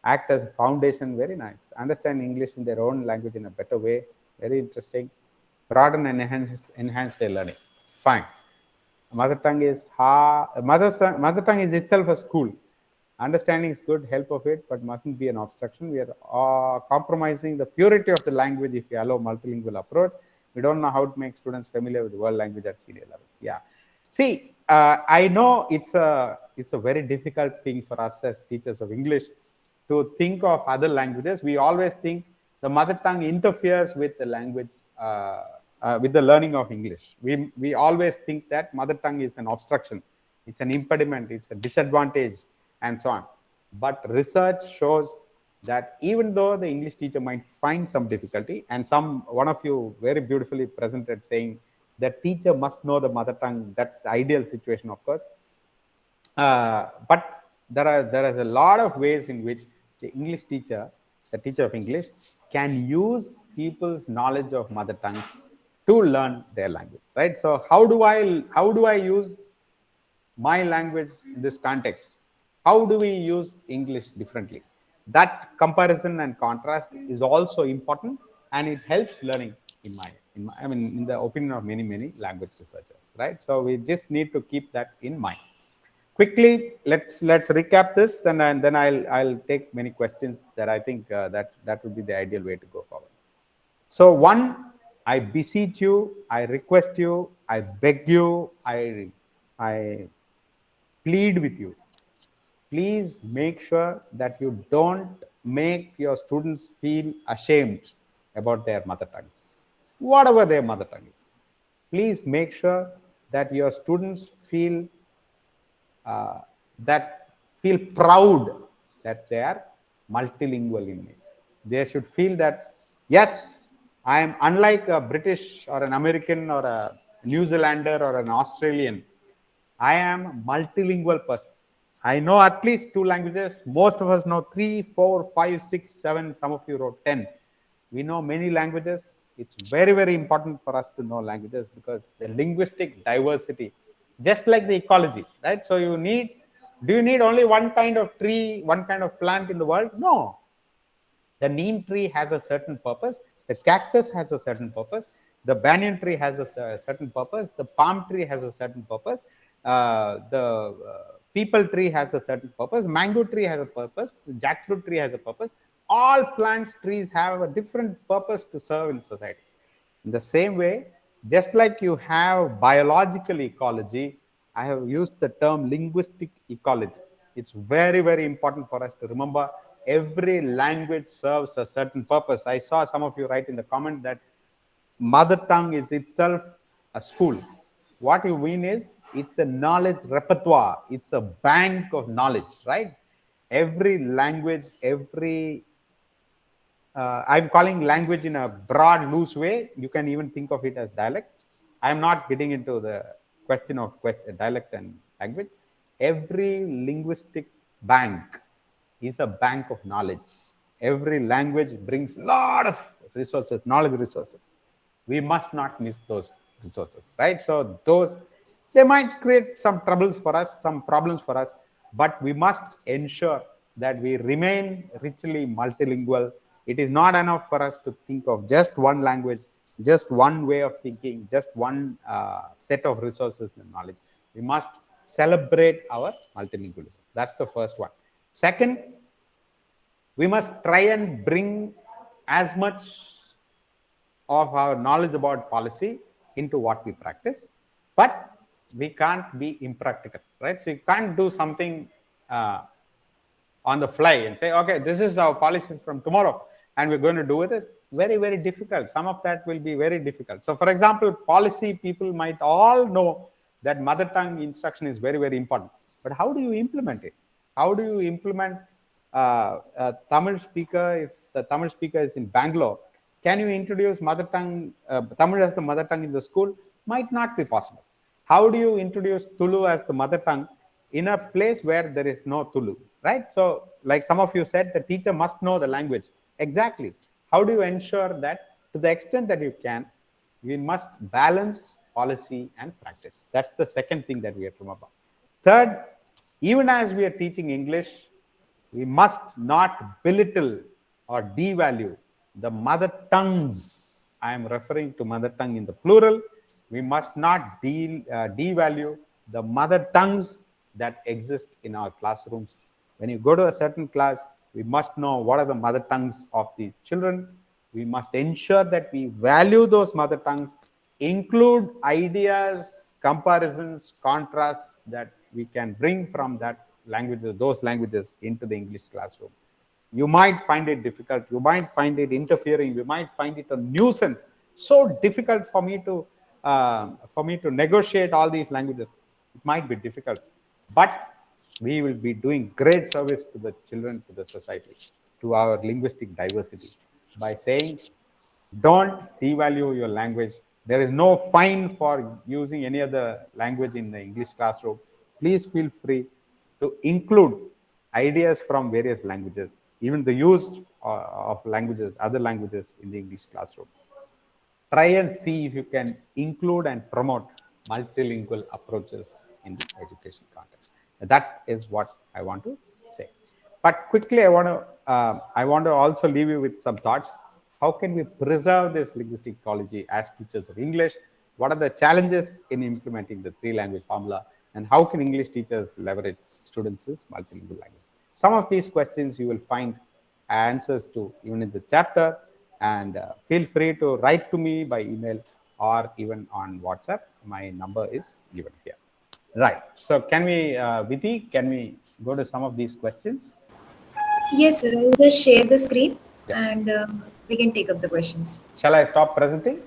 act as a foundation. Very nice. Understand English in their own language in a better way. Very interesting. Broaden and enhance their learning. Fine. Mother tongue is itself a school. Understanding is good, help of it, but mustn't be an obstruction. We are compromising the purity of the language if we allow multilingual approach. We don't know how to make students familiar with the world language at senior levels. Yeah. See, I know it's a very difficult thing for us as teachers of English to think of other languages. We always think the mother tongue interferes with the language, with the learning of English. We always think that mother tongue is an obstruction, it's an impediment, it's a disadvantage, and so on. But research shows that even though the English teacher might find some difficulty, and one of you very beautifully presented saying that teacher must know the mother tongue, that's the ideal situation, of course. But there is a lot of ways in which the English teacher, the teacher of English, can use people's knowledge of mother tongue to learn their language, right? So how do I use my language in this context? How do we use English differently? That comparison and contrast is also important, and it helps learning in the opinion of many language researchers, right? So we just need to keep that in mind. Quickly, let's recap this, and then I'll take many questions that I think that would be the ideal way to go forward. So one, I beseech you, I request you, I beg you, I plead with you. Please make sure that you don't make your students feel ashamed about their mother tongues, whatever their mother tongue is. Please make sure that your students feel proud that they are multilingual in it. They should feel that, yes, I am unlike a British or an American or a New Zealander or an Australian. I am a multilingual person. I know at least 2 languages. Most of us know 3, 4, 5, 6, 7. Some of you wrote 10. We know many languages. It's very important for us to know languages, because the linguistic diversity, just like the ecology, right? So do you need only one kind of tree, one kind of plant in the world? No. The neem tree has a certain purpose. The cactus has a certain purpose. The banyan tree has a certain purpose. The palm tree has a certain purpose. The peepal tree has a certain purpose. Mango tree has a purpose. Jackfruit tree has a purpose. All plants, trees have a different purpose to serve in society. In the same way, just like you have biological ecology, I have used the term linguistic ecology. It's very, very important for us to remember every language serves a certain purpose. I saw some of you write in the comment that mother tongue is itself a school. What you mean is it's a knowledge repertoire, it's a bank of knowledge, right? Every language, every I'm calling language in a broad, loose way. You can even think of it as dialects. I'm not getting into the question of dialect and language. Every linguistic bank is a bank of knowledge. Every language brings a lot of resources, knowledge resources. We must not miss those resources, right? So those, they might create some troubles for us, some problems for us, but we must ensure that we remain richly multilingual. It is not enough for us to think of just one language, just one way of thinking, just one set of resources and knowledge. We must celebrate our multilingualism. That's the first one. Second, we must try and bring as much of our knowledge about policy into what we practice, but we can't be impractical, right? So you can't do something uh, on the fly and say, okay, this is our policy from tomorrow, and we're going to do it. Very, very difficult. Some of that will be very difficult. So, for example, policy people might all know that mother tongue instruction is very, very important. But how do you implement it? How do you implement a Tamil speaker? If the Tamil speaker is in Bangalore, can you introduce mother tongue, Tamil as the mother tongue in the school? Might not be possible. How do you introduce Tulu as the mother tongue in a place where there is no Tulu, right? So, like some of you said, the teacher must know the language. Exactly. How do you ensure that to the extent that you can, we must balance policy and practice? That's the second thing that we have to remember. Third, even as we are teaching English, we must not belittle or devalue the mother tongues. I am referring to mother tongue in the plural. We must not devalue the mother tongues that exist in our classrooms. When you go to a certain class, we must know what are the mother tongues of these children. We must ensure that we value those mother tongues, include ideas, comparisons, contrasts that we can bring from that languages, those languages into the English classroom. You might find it difficult, you might find it interfering, you might find it a nuisance. So difficult for me to negotiate all these languages. It might be difficult, but we will be doing great service to the children, to the society, to our linguistic diversity by saying, don't devalue your language. There is no fine for using any other language in the English classroom. Please feel free to include ideas from various languages, even the use of languages, other languages in the English classroom. Try and see if you can include and promote multilingual approaches in the education context. That is what I want to say. But quickly, I want to also leave you with some thoughts. How can we preserve this linguistic ecology as teachers of English? What are the challenges in implementing the three-language formula? And how can English teachers leverage students' multilingual language? Some of these questions you will find answers to even in the chapter, and feel free to write to me by email or even on WhatsApp. My number is given here. Right. So can we, Vidhi, can we go to some of these questions? Yes, sir. I'll just share the screen Yeah. and we can take up the questions. Shall I stop presenting?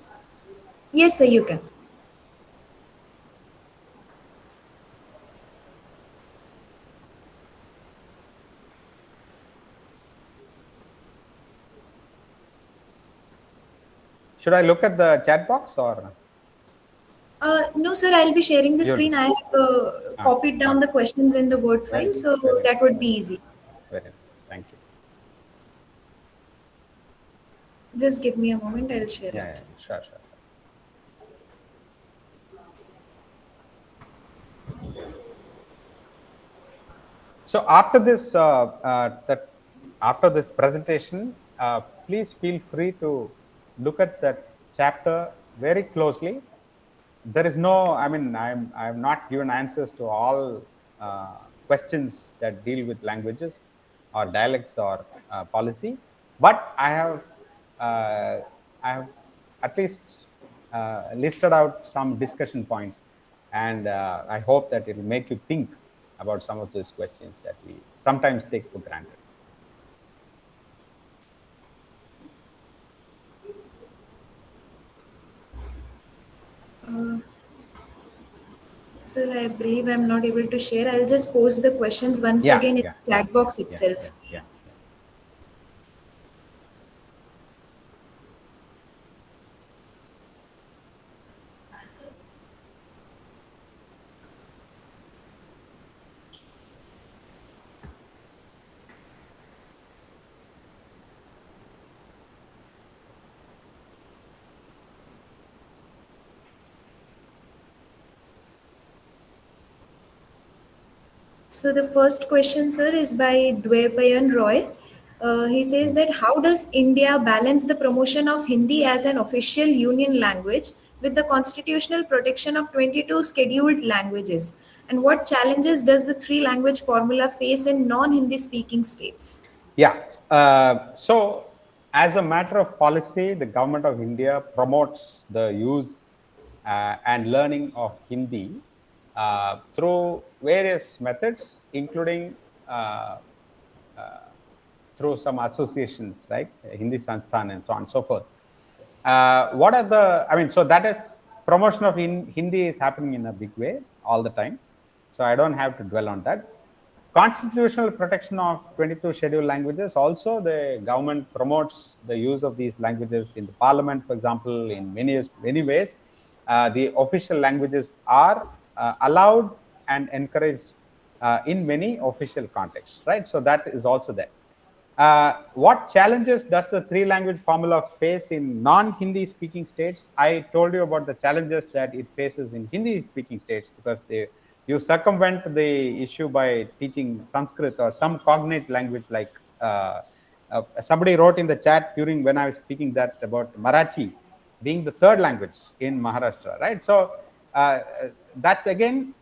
Yes, sir, you can. Should I look at the chat box or No, sir, I'll be sharing the you'll? screen. I have copied down Okay. the questions in the Word Very, file, so very that nice. would be easy. Very nice. Thank you. Just give me a moment, I'll share Yeah, it. yeah, sure, sure, sure. So after this presentation, please feel free to look at that chapter very closely. There is no, I mean, I'm not given answers to all questions that deal with languages or dialects or policy, but I have at least listed out some discussion points, And I hope that it will make you think about some of these questions that we sometimes take for granted. Uh, Sir, I believe I'm not able to share. I'll just post the questions once Yeah, again in yeah, the yeah, chat box yeah, yeah, itself. yeah. So the first question, sir, is by Dwepayan Roy. He says that how does India balance the promotion of Hindi as an official union language with the constitutional protection of 22 scheduled languages? And what challenges does the three language formula face in non Hindi speaking states? Yeah. So, as a matter of policy, the government of India promotes the use and learning of Hindi through various methods, including uh, through some associations, right? Hindi Sansthan and so on and so forth. What are the, I mean, so that is promotion of Hindi is happening in a big way all the time. So I don't have to dwell on that. Constitutional protection of 22 scheduled languages. Also, the government promotes the use of these languages in the parliament, for example, in many ways. The official languages are allowed and encouraged in many official contexts, right? So that is also there. What challenges does the three language formula face in non-Hindi speaking states? I told you about the challenges that it faces in Hindi speaking states because you circumvent the issue by teaching Sanskrit or some cognate language like somebody wrote in the chat during when I was speaking that about Marathi being the third language in Maharashtra, right? So that's again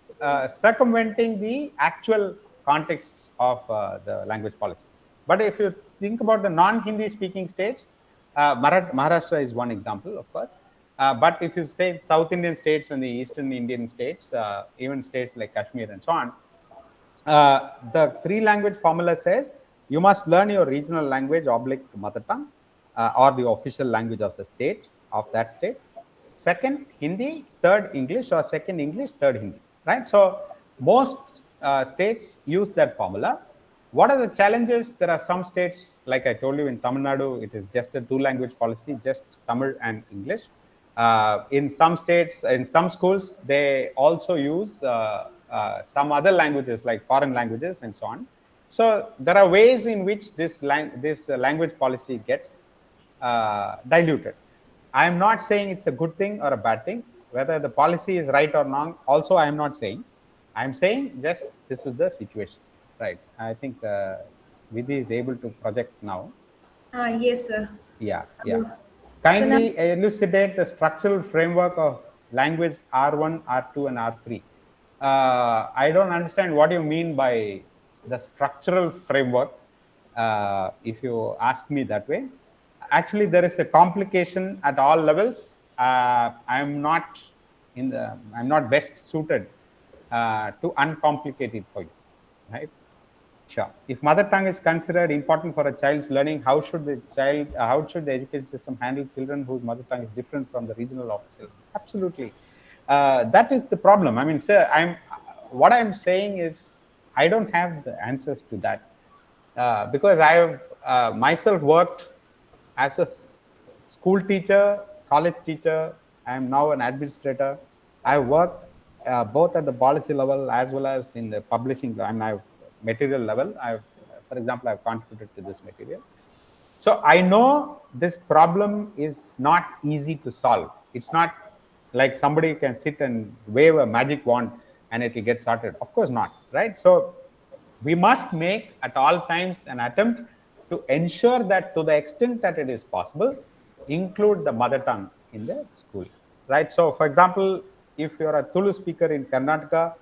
circumventing the actual context of the language policy. But if you think about the non-Hindi speaking states, Maharashtra is one example, of course. But if you say South Indian states and the Eastern Indian states, even states like Kashmir and so on, the three language formula says you must learn your regional language oblique mother tongue or the official language of the state of that state. Second Hindi, third English, or second English, third Hindi, right? So most states use that formula. What are the challenges? There are some states, like I told you, in Tamil Nadu, it is just a two language policy, just Tamil and English. In some states, in some schools, they also use some other languages like foreign languages and so on. So there are ways in which this language policy gets diluted. I am not saying it's a good thing or a bad thing. Whether the policy is right or wrong, also I am not saying. I am saying just this is the situation, right? I think Vidhi is able to project now. Yes, sir. Yeah, yeah. Uh, so now, Kindly elucidate the structural framework of language R1, R2, and R3. I don't understand what you mean by the structural framework, if you ask me that way. Actually, there is a complication at all levels. I'm not best suited to uncomplicate it for you, right? Sure. If mother tongue is considered important for a child's learning, how should the education system handle children whose mother tongue is different from the regional official? Absolutely. That is the problem. I mean, sir, what I'm saying is I don't have the answers to that because I have myself worked as a school teacher, college teacher. I am now an administrator. I worked both at the policy level as well as in the publishing and I've material level. For example, I've contributed to this material. So I know this problem is not easy to solve. It's not like somebody can sit and wave a magic wand and it will get sorted. Of course not, right? So we must make at all times an attempt to ensure that to the extent that it is possible, include the mother tongue in the school, right? So for example, if you're a Tulu speaker in Karnataka,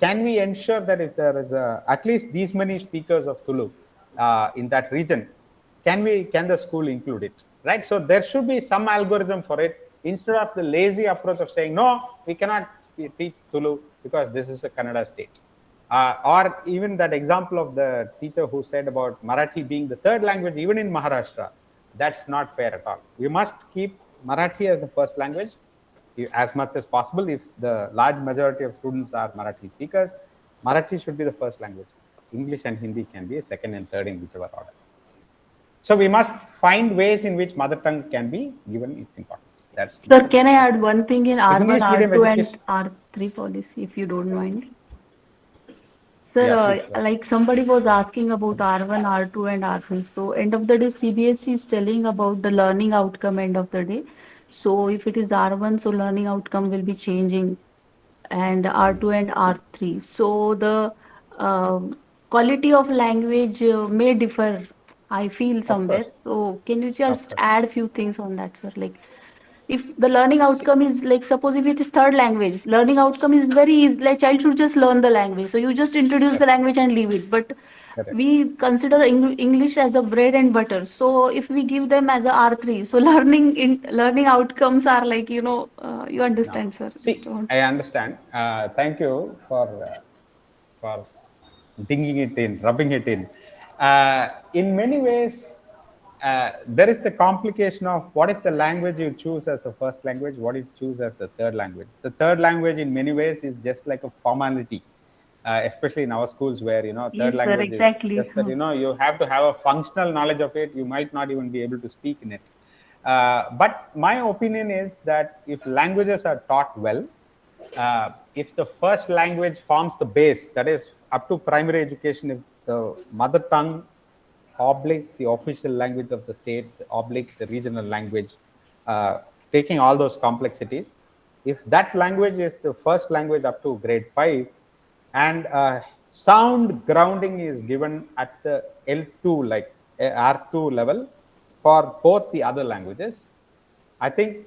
can we ensure that if there is at least these many speakers of Tulu in that region, can the school include it, right? So there should be some algorithm for it instead of the lazy approach of saying no, we cannot teach Tulu because this is a Kannada state. Or even that example of the teacher who said about Marathi being the third language, even in Maharashtra, that's not fair at all. We must keep Marathi as the first language as much as possible. If the large majority of students are Marathi speakers, Marathi should be the first language. English and Hindi can be a second and third in whichever order. So we must find ways in which mother tongue can be given its importance. That's Sir, the can I first add thing. one thing in The R1, English medium R2, and education. R3 policy, if you don't mind? Sir, Yeah, please go ahead. like somebody was asking about R1, R2, and R3. So, end of the day, CBSE is telling about the learning outcome end of the day. So, if it is R1, so learning outcome will be changing, and R2 and R3. So, the quality of language may differ, I feel Of somewhere. course, So, can you of just course. add few things on that, sir? Like, if the learning See, outcome is like, suppose if it is third language, learning outcome is very easy, like child should just learn the language, so you just introduce the correct, language and leave it. But correct. we consider English as a bread and butter, so if we give them as a R3, so learning outcomes are like, you Now, understand, sir, just see, want. I understand. Thank you for dinging it in, rubbing it in many ways, there is the complication of what is the language you choose as a first language, what you choose as a third language. The third language, in many ways, is just like a formality, especially in our schools, where third Yes, sir, language is exactly. just that you have to have a functional knowledge of it. You might not even be able to speak in it. But my opinion is that if languages are taught well, if the first language forms the base, that is up to primary education, if the mother tongue oblique the official language of the state, oblique the regional language, taking all those complexities, if that language is the first language up to grade 5, and sound grounding is given at the L2, like R2 level for both the other languages, I think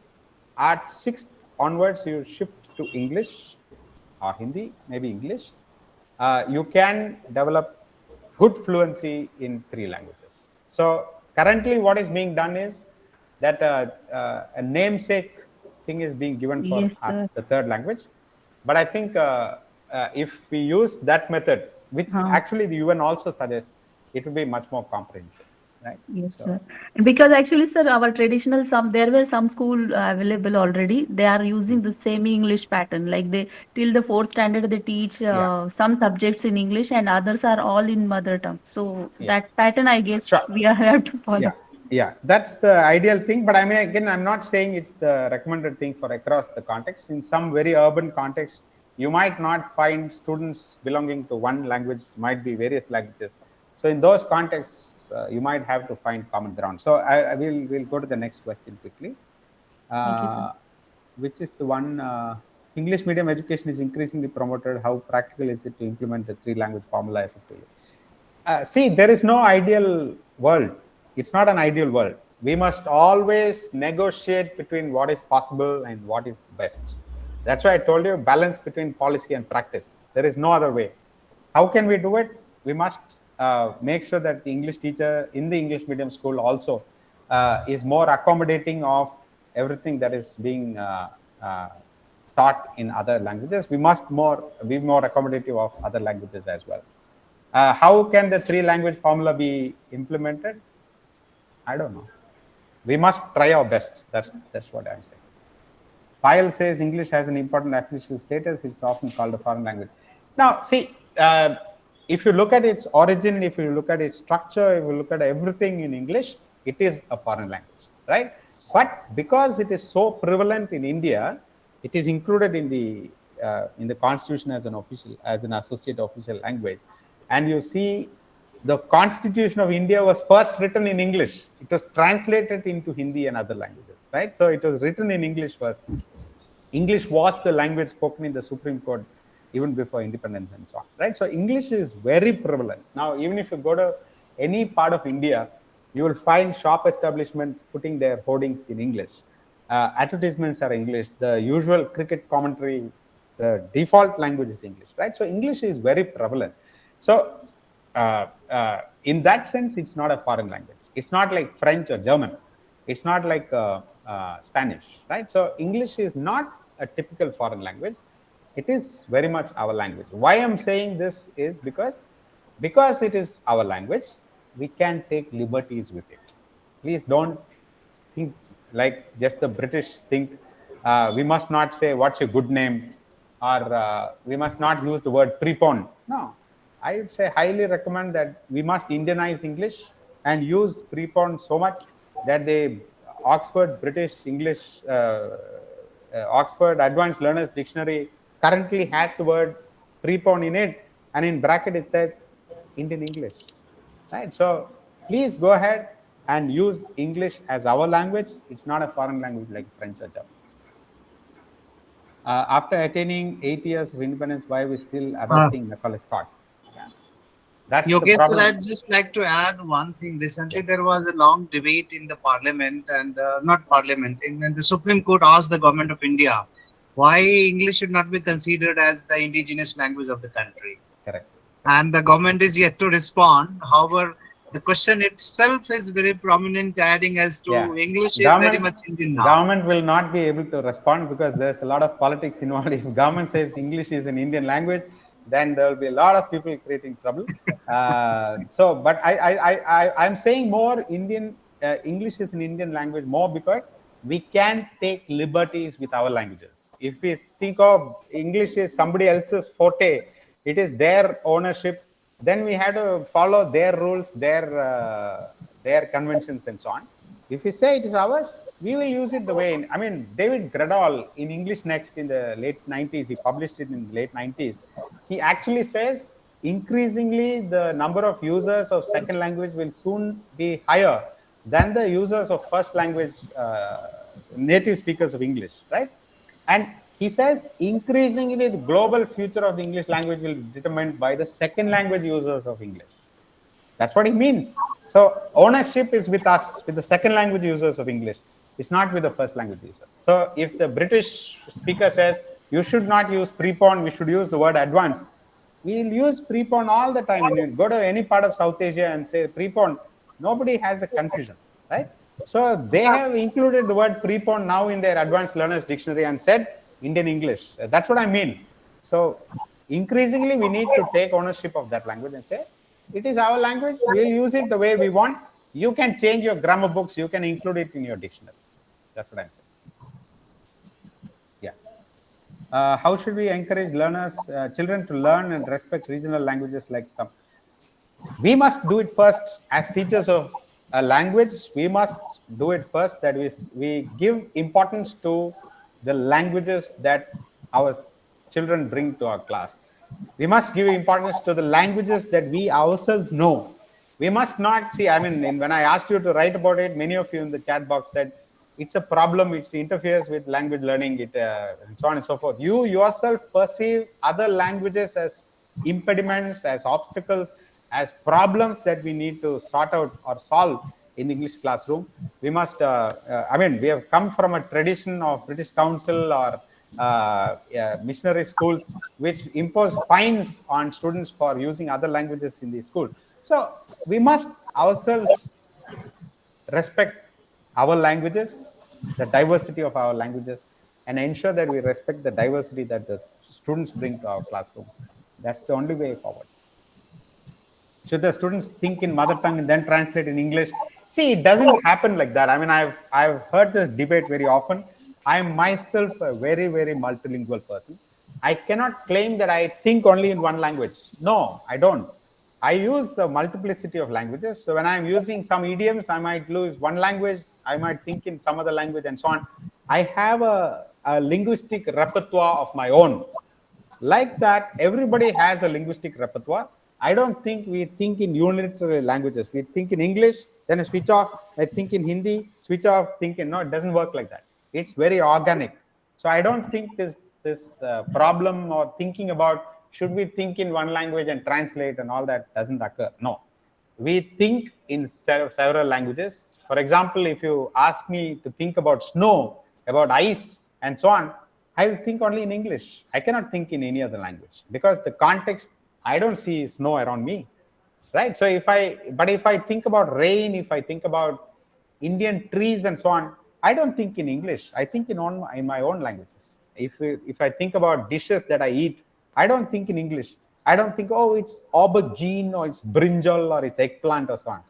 at 6th onwards, you shift to English or Hindi, maybe English. You can develop good fluency in 3 languages. So currently, what is being done is that a namesake thing is being given for Yes, sir. the third language. But I think if we use that method, which Huh. actually the UN also suggests, it will be much more comprehensive, right? Yes, So sir. Because actually, sir, our traditional there were some school available already. They are using the semi English pattern. Like they till the fourth standard they teach yeah, some subjects in English and others are all in mother tongue. So yeah, that pattern, I guess, sure. we are have to Yeah, follow. yeah, that's the ideal thing. But I mean, again, I'm not saying it's the recommended thing for across the context. In some very urban context, you might not find students belonging to one language, might be various languages. So in those contexts, you might have to find common ground. So I will go to the next question quickly, Thank you, sir. uh, which is the one, English medium education is increasingly promoted. How practical is it to implement the three language formula effectively? See, there is no ideal world. It's not an ideal world. We must always negotiate between what is possible and what is best. That's why I told you balance between policy and practice. There is no other way. How can we do it? We must make sure that the English teacher in the English medium school also is more accommodating of everything that is being taught in other languages. We must be more accommodative of other languages as well. How can the three language formula be implemented? I don't know. We must try our best. That's what I'm saying. Pyle says English has an important official status. It's often called a foreign language. Now, see, if you look at its origin, if you look at its structure, if you look at everything in English, it is a foreign language, right? But because it is so prevalent in India, it is included in the constitution as an associate official language. And you see, the Constitution of India was first written in English. It was translated into Hindi and other languages, right? So it was written in English first. English was the language spoken in the Supreme Court even before independence and so on, right? So English is very prevalent. Now, even if you go to any part of India, you will find shop establishment putting their hoardings in English. Advertisements are English. The usual cricket commentary, the default language is English, right? So English is very prevalent. So in that sense, it's not a foreign language. It's not like French or German. It's not like Spanish, right? So English is not a typical foreign language. It is very much our language. Why I'm saying this is because it is our language, we can take liberties with it. Please don't think like just the British think. We must not say what's your good name, or we must not use the word prepon. No, I would say highly recommend that we must Indianize English and use prepon so much that the Oxford British English Oxford Advanced Learners Dictionary currently has the word prepon in it, and in bracket it says Indian English. Right? So please go ahead and use English as our language. It's not a foreign language like French or German. After attaining 8 years of independence, why are we still Uh, adopting Macaulay's thought? Yeah, that's the Yogesh, sir, problem. I'd just like to add one thing. Yeah. Recently, there was a long debate in the parliament, and not parliament, in the Supreme Court asked the government of India why English should not be considered as the indigenous language of the country. Correct. And the government is yet to respond. However, the question itself is very prominent, adding as Yeah. to English is very Government much Indian now. government will not be able to respond because there's a lot of politics involved. If government says English is an Indian language, then there will be a lot of people creating trouble. But I'm saying more Indian English is an Indian language more because we can take liberties with our languages. If we think of English is somebody else's forte, it is their ownership, then we have to follow their rules, their conventions, and so on. If we say it is ours, we will use it the way. I mean, David Gradall in English Next in the late 90s, he published it in the late 90s. He actually says increasingly the number of users of second language will soon be higher than the users of first language, native speakers of English, right? And he says increasingly the global future of the English language will be determined by the second language users of English. That's what he means. So ownership is with us, with the second language users of English. It's not with the first language users. So if the British speaker says you should not use prepon, we should use the word advanced, we'll use prepon all the time. When you go to any part of South Asia and say prepon, nobody has a confusion, right? So they have included the word prepon now in their advanced learners dictionary and said Indian English. That's what I mean. So increasingly we need to take ownership of that language and say it is our language, we'll use it the way we want. You can change your grammar books, you can include it in your dictionary. That's what I'm saying. Yeah. How should we encourage children to learn and respect regional languages like we must do it first as teachers of a language. We must do it first, that we give importance to the languages that our children bring to our class. We must give importance to the languages that we ourselves know. We must not see, I mean, when I asked you to write about it, many of you in the chat box said it's a problem, it interferes with language learning, and so on and so forth. You yourself perceive other languages as impediments, as obstacles, as problems that we need to sort out or solve in the English classroom. We must, I mean, we have come from a tradition of British Council or missionary schools which impose fines on students for using other languages in the school. So we must ourselves respect our languages, the diversity of our languages, and ensure that we respect the diversity that the students bring to our classroom. That's the only way forward. Should the students think in mother tongue and then translate in English? See, it doesn't happen like that. I mean, I've heard this debate very often. I am myself a very, very multilingual person. I cannot claim that I think only in one language. No, I don't. I use a multiplicity of languages. So when I'm using some idioms, I might use one language, I might think in some other language, and so on. I have a linguistic repertoire of my own. Like that, everybody has a linguistic repertoire. I don't think we think in unitary languages. We think in English, then I switch off. I think in Hindi, switch off, think in. No, it doesn't work like that. It's very organic. So I don't think this problem or thinking about should we think in one language and translate and all that doesn't occur. No, we think in several languages. For example, if you ask me to think about snow, about ice, and so on, I will think only in English. I cannot think in any other language because the context, I don't see snow around me, right? So if I think about rain, if I think about Indian trees and so on, I don't think in English. I think in my own languages. If I think about dishes that I eat, I don't think in English. I don't think, oh, it's aubergine or it's brinjal or it's eggplant or so on.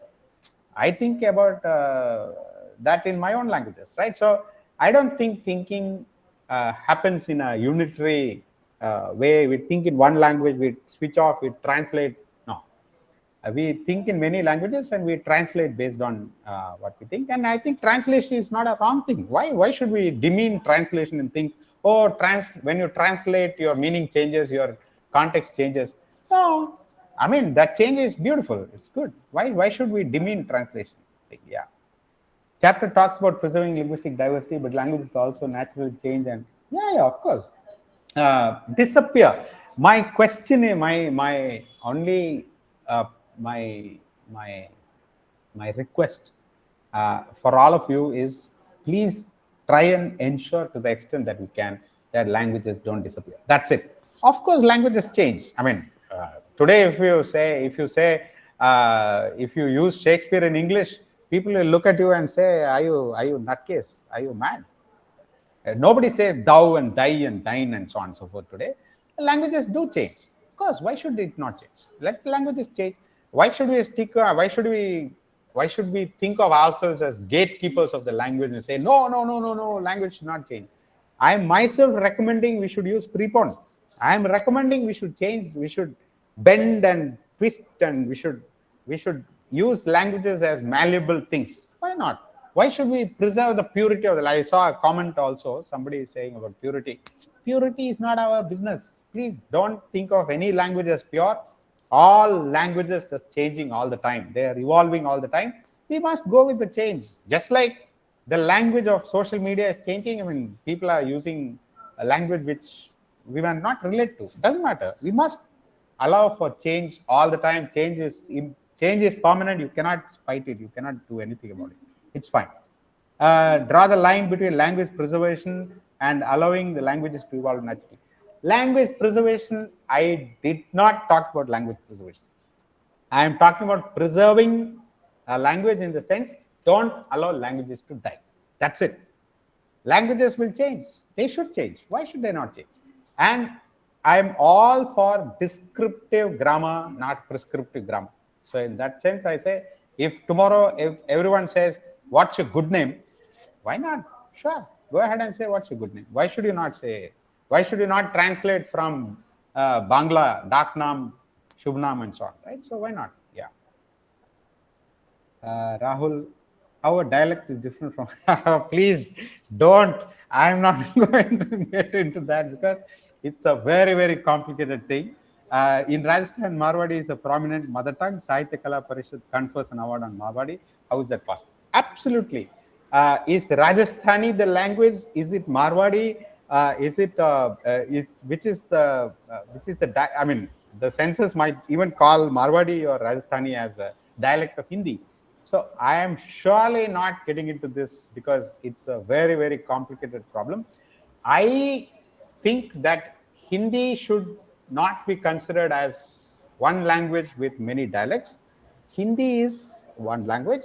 I think about that in my own languages, right? So I don't think thinking happens in a unitary way. We think in one language, we switch off, we translate. No, we think in many languages and we translate based on what we think. And I think translation is not a wrong thing. Why should we demean translation and think, oh, when you translate, your meaning changes, your context changes? No, I mean, that change is beautiful. It's good. Why should we demean translation? Yeah. Chapter talks about preserving linguistic diversity, but languages also naturally change. And yeah, of course, disappear. My question, my only, my my my request for all of you is, please try and ensure to the extent that we can that languages don't disappear. That's it. Of course, languages change. I mean, today, if you use Shakespeare in English, people will look at you and say, are you nutcase? Are you mad? Nobody says thou and thy and thine and so on and so forth today. Languages do change. Of course, why should it not change? Let languages change. Why should we stick? Why should we think of ourselves as gatekeepers of the language and say no, no, no, no, no, language should not change? I am myself recommending we should use prepon. I am recommending we should change. We should bend and twist, and we should use languages as malleable things. Why not? Why should we preserve the purity of the life? I saw a comment also, somebody is saying about purity. Purity is not our business. Please don't think of any language as pure. All languages are changing all the time. They are evolving all the time. We must go with the change. Just like the language of social media is changing. I mean, people are using a language which we will not relate to. Doesn't matter. We must allow for change all the time. Change is permanent. You cannot fight it. You cannot do anything about it. It's fine. Draw the line between language preservation and allowing the languages to evolve naturally. Language preservation, I did not talk about language preservation. I am talking about preserving a language in the sense, don't allow languages to die. That's it. Languages will change. They should change. Why should they not change? And I am all for descriptive grammar, not prescriptive grammar. So in that sense, I say, if tomorrow, if everyone says, what's your good name? Why not? Sure. Go ahead and say, what's your good name? Why should you not say, why should you not translate from Bangla, Daknam, Shubnam, and so on, right? So why not? Yeah. Rahul, our dialect is different from, please don't. I'm not going to get into that because it's a very, very complicated thing. In Rajasthan, Marwadi is a prominent mother tongue. Sahitya Kala Parishad confers an award on Marwadi. How is that possible? Absolutely. Is Rajasthani the language? Is it Marwadi? Is it which is the I mean, the census might even call Marwadi or Rajasthani as a dialect of Hindi. So I am surely not getting into this because it's a very, very complicated problem. I think that Hindi should not be considered as one language with many dialects. Hindi is one language.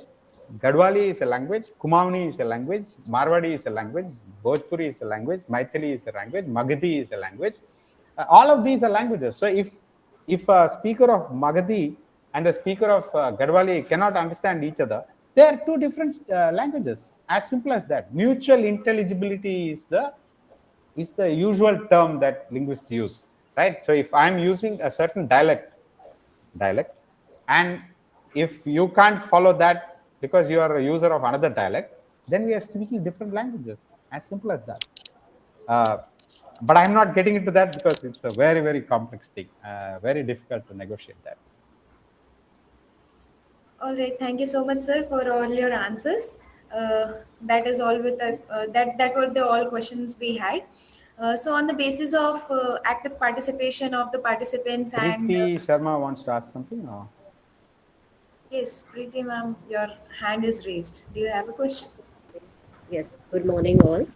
Gadwali is a language. Kumaoni is a language. Marwadi is a language. Bhojpuri is a language. Maithili is a language. Magadhi is a language. All of these are languages. So if a speaker of Magadhi and the speaker of Gadwali cannot understand each other, they are two different languages. As simple as that. Mutual intelligibility is the usual term that linguists use, right? So if I'm using a certain dialect, and if you can't follow that because you are a user of another dialect, then we are speaking different languages. As simple as that. But I'm not getting into that because it's a very, very complex thing. Very difficult to negotiate that. All right. Thank you so much, sir, for all your answers. That is all with the, that were the all questions we had. So on the basis of active participation of the participants and Preeti Sharma wants to ask something. Or? yes, Preeti ma'am, your hand is raised. Do you have a question? Yes, good morning all.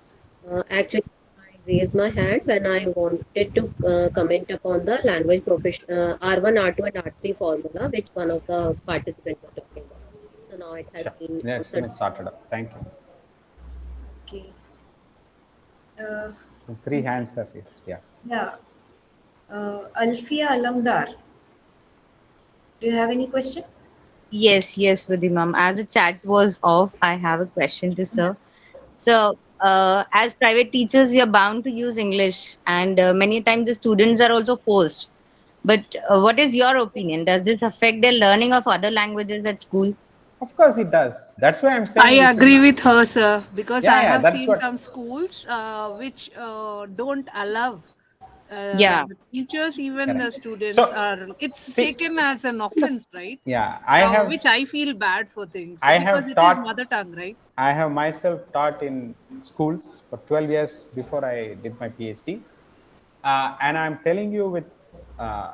Actually, I raised my hand when I wanted to comment upon the language profession R1, R2, and R3 formula, which one of the participants were talking about. So now it has Sure. been It's answered. sorted out. Thank you. Okay. Uh, Three hands are raised. Yeah. yeah. Alfia Alamdar, do you have any question? Yes, yes, Vidhi ma'am. As the chat was off, I have a question to sir. So, as private teachers, we are bound to use English, and many times the students are also forced. But what is your opinion? Does this affect their learning of other languages at school? Of course it does. That's why I'm I saying it's a. agree with her, sir, because Yeah, I yeah. have That's seen what. some schools which don't allow Yeah. the teachers, even the Correct. students So, are. It's see, taken as an offense, right? yeah, I have Which I feel bad for things I because have it is taught mother tongue, right? I have myself taught in schools for 12 years before I did my PhD. And I'm telling you with uh,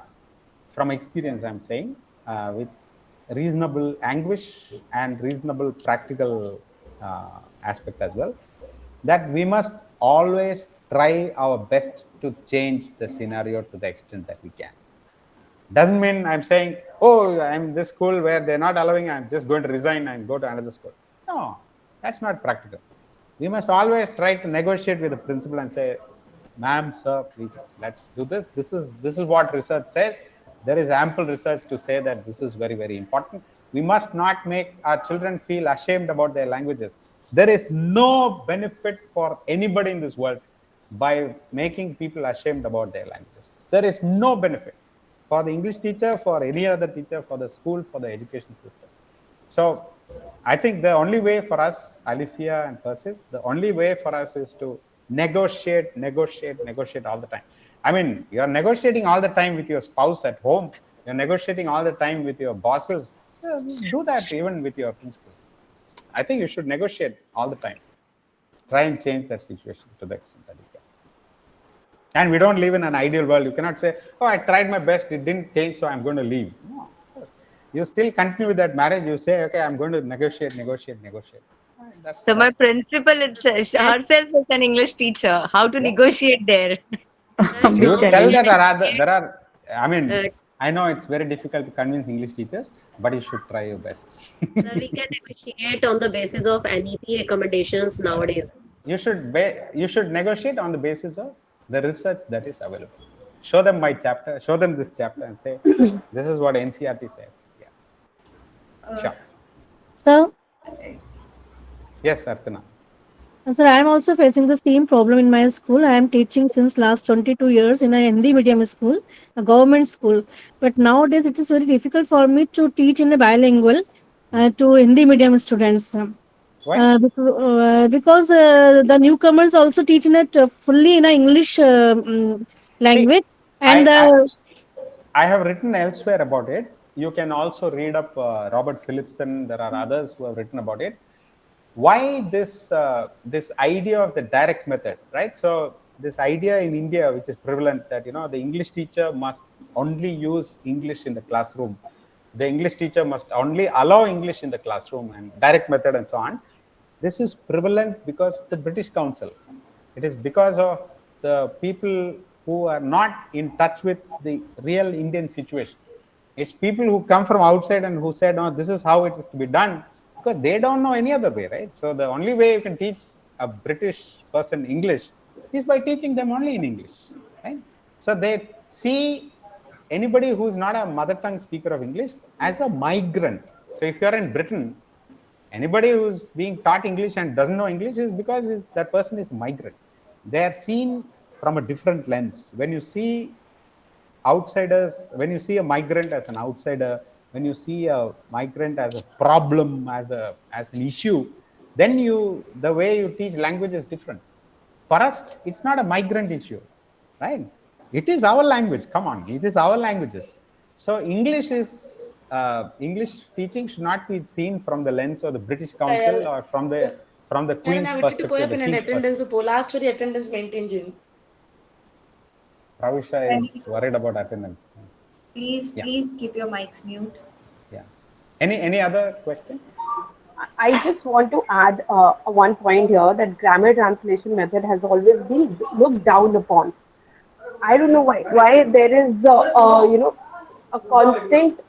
from experience, I'm saying with reasonable anguish and reasonable practical aspect as well, that we must always try our best to change the scenario to the extent that we can. Doesn't mean I'm saying, oh, I'm this school where they're not allowing, I'm just going to resign and go to another school. No, that's not practical. We must always try to negotiate with the principal and say, ma'am, sir, please, let's do this. This is what research says. There is ample research to say that this is very, very important. We must not make our children feel ashamed about their languages. There is no benefit for anybody in this world by making people ashamed about their languages. There is no benefit for the English teacher, for any other teacher, for the school, for the education system. So I think the only way for us, Alifia and Persis, the only way for us is to negotiate all the time. I mean, you're negotiating all the time with your spouse at home. You're negotiating all the time with your bosses. Do that even with your principal. I think you should negotiate all the time. Try and change that situation to the extent that you can. And we don't live in an ideal world. You cannot say, oh, I tried my best, it didn't change, so I'm going to leave. No, of course. You still continue with that marriage. You say, okay, I'm going to negotiate. So my That's principal herself is an English teacher. How to yeah. negotiate there? And You now we tell can that appreciate, there are, I mean, uh, I know it's very difficult to convince English teachers, but you should try your best. we can negotiate on the basis of NEP recommendations nowadays. You should negotiate on the basis of the research that is available. Show them my chapter, show them this chapter, and say, this is what NCRT says. Yeah, Uh, sure. So, Yes, Archana. sir, I am also facing the same problem in my school. I am teaching since last 22 years in a Hindi medium school, a government school. But nowadays, it is very difficult for me to teach in a bilingual to Hindi medium students. Why? Because the newcomers also teach in it fully in a English See, language, I, and I I have written elsewhere about it. You can also read up Robert Phillipson. There are others who have written about it. Why this idea of the direct method, right? So this idea in India, which is prevalent, that the English teacher must only use English in the classroom. The English teacher must only allow English in the classroom, and direct method and so on. This is prevalent because of the British Council. It is because of the people who are not in touch with the real Indian situation. It's people who come from outside and who said, "No, this is how it is to be done," because they don't know any other way, right? So the only way you can teach a British person English is by teaching them only in English, right? So they see anybody who's not a mother tongue speaker of English as a migrant. So if you're in Britain, anybody who's being taught English and doesn't know English is because that person is migrant. They are seen from a different lens. When you see outsiders, when you see a migrant as an outsider, when you see a migrant as a problem, as an issue, then the way you teach language is different. For us, it's not a migrant issue, right? It is our language. Come on, it is our languages. So English teaching should not be seen from the lens of the British Council or from the Queen's perspective, the King's perspective. Last attendance maintain. Pravisha is Any worried about attendance. Please, Yeah, please keep your mics mute. yeah. Any other question? I just want to add one point here that grammar translation method has always been looked down upon. I don't know why there is a constant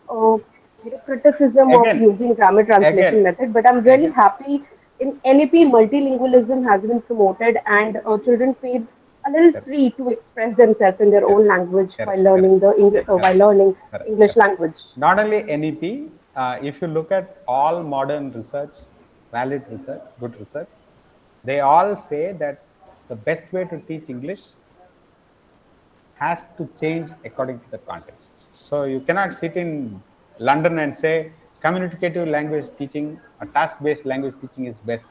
criticism of Again, using grammar translation again, method, but I'm really again. happy In NAP, multilingualism has been promoted, and children feel a little Correct. free to express themselves in their Correct. own language while Correct. Correct. learning the while Correct. learning Correct. English Correct. language. Not only NEP, if you look at all modern research, valid research, good research, they all say that the best way to teach English has to change according to the context. So you cannot sit in London and say communicative language teaching or task-based language teaching is best.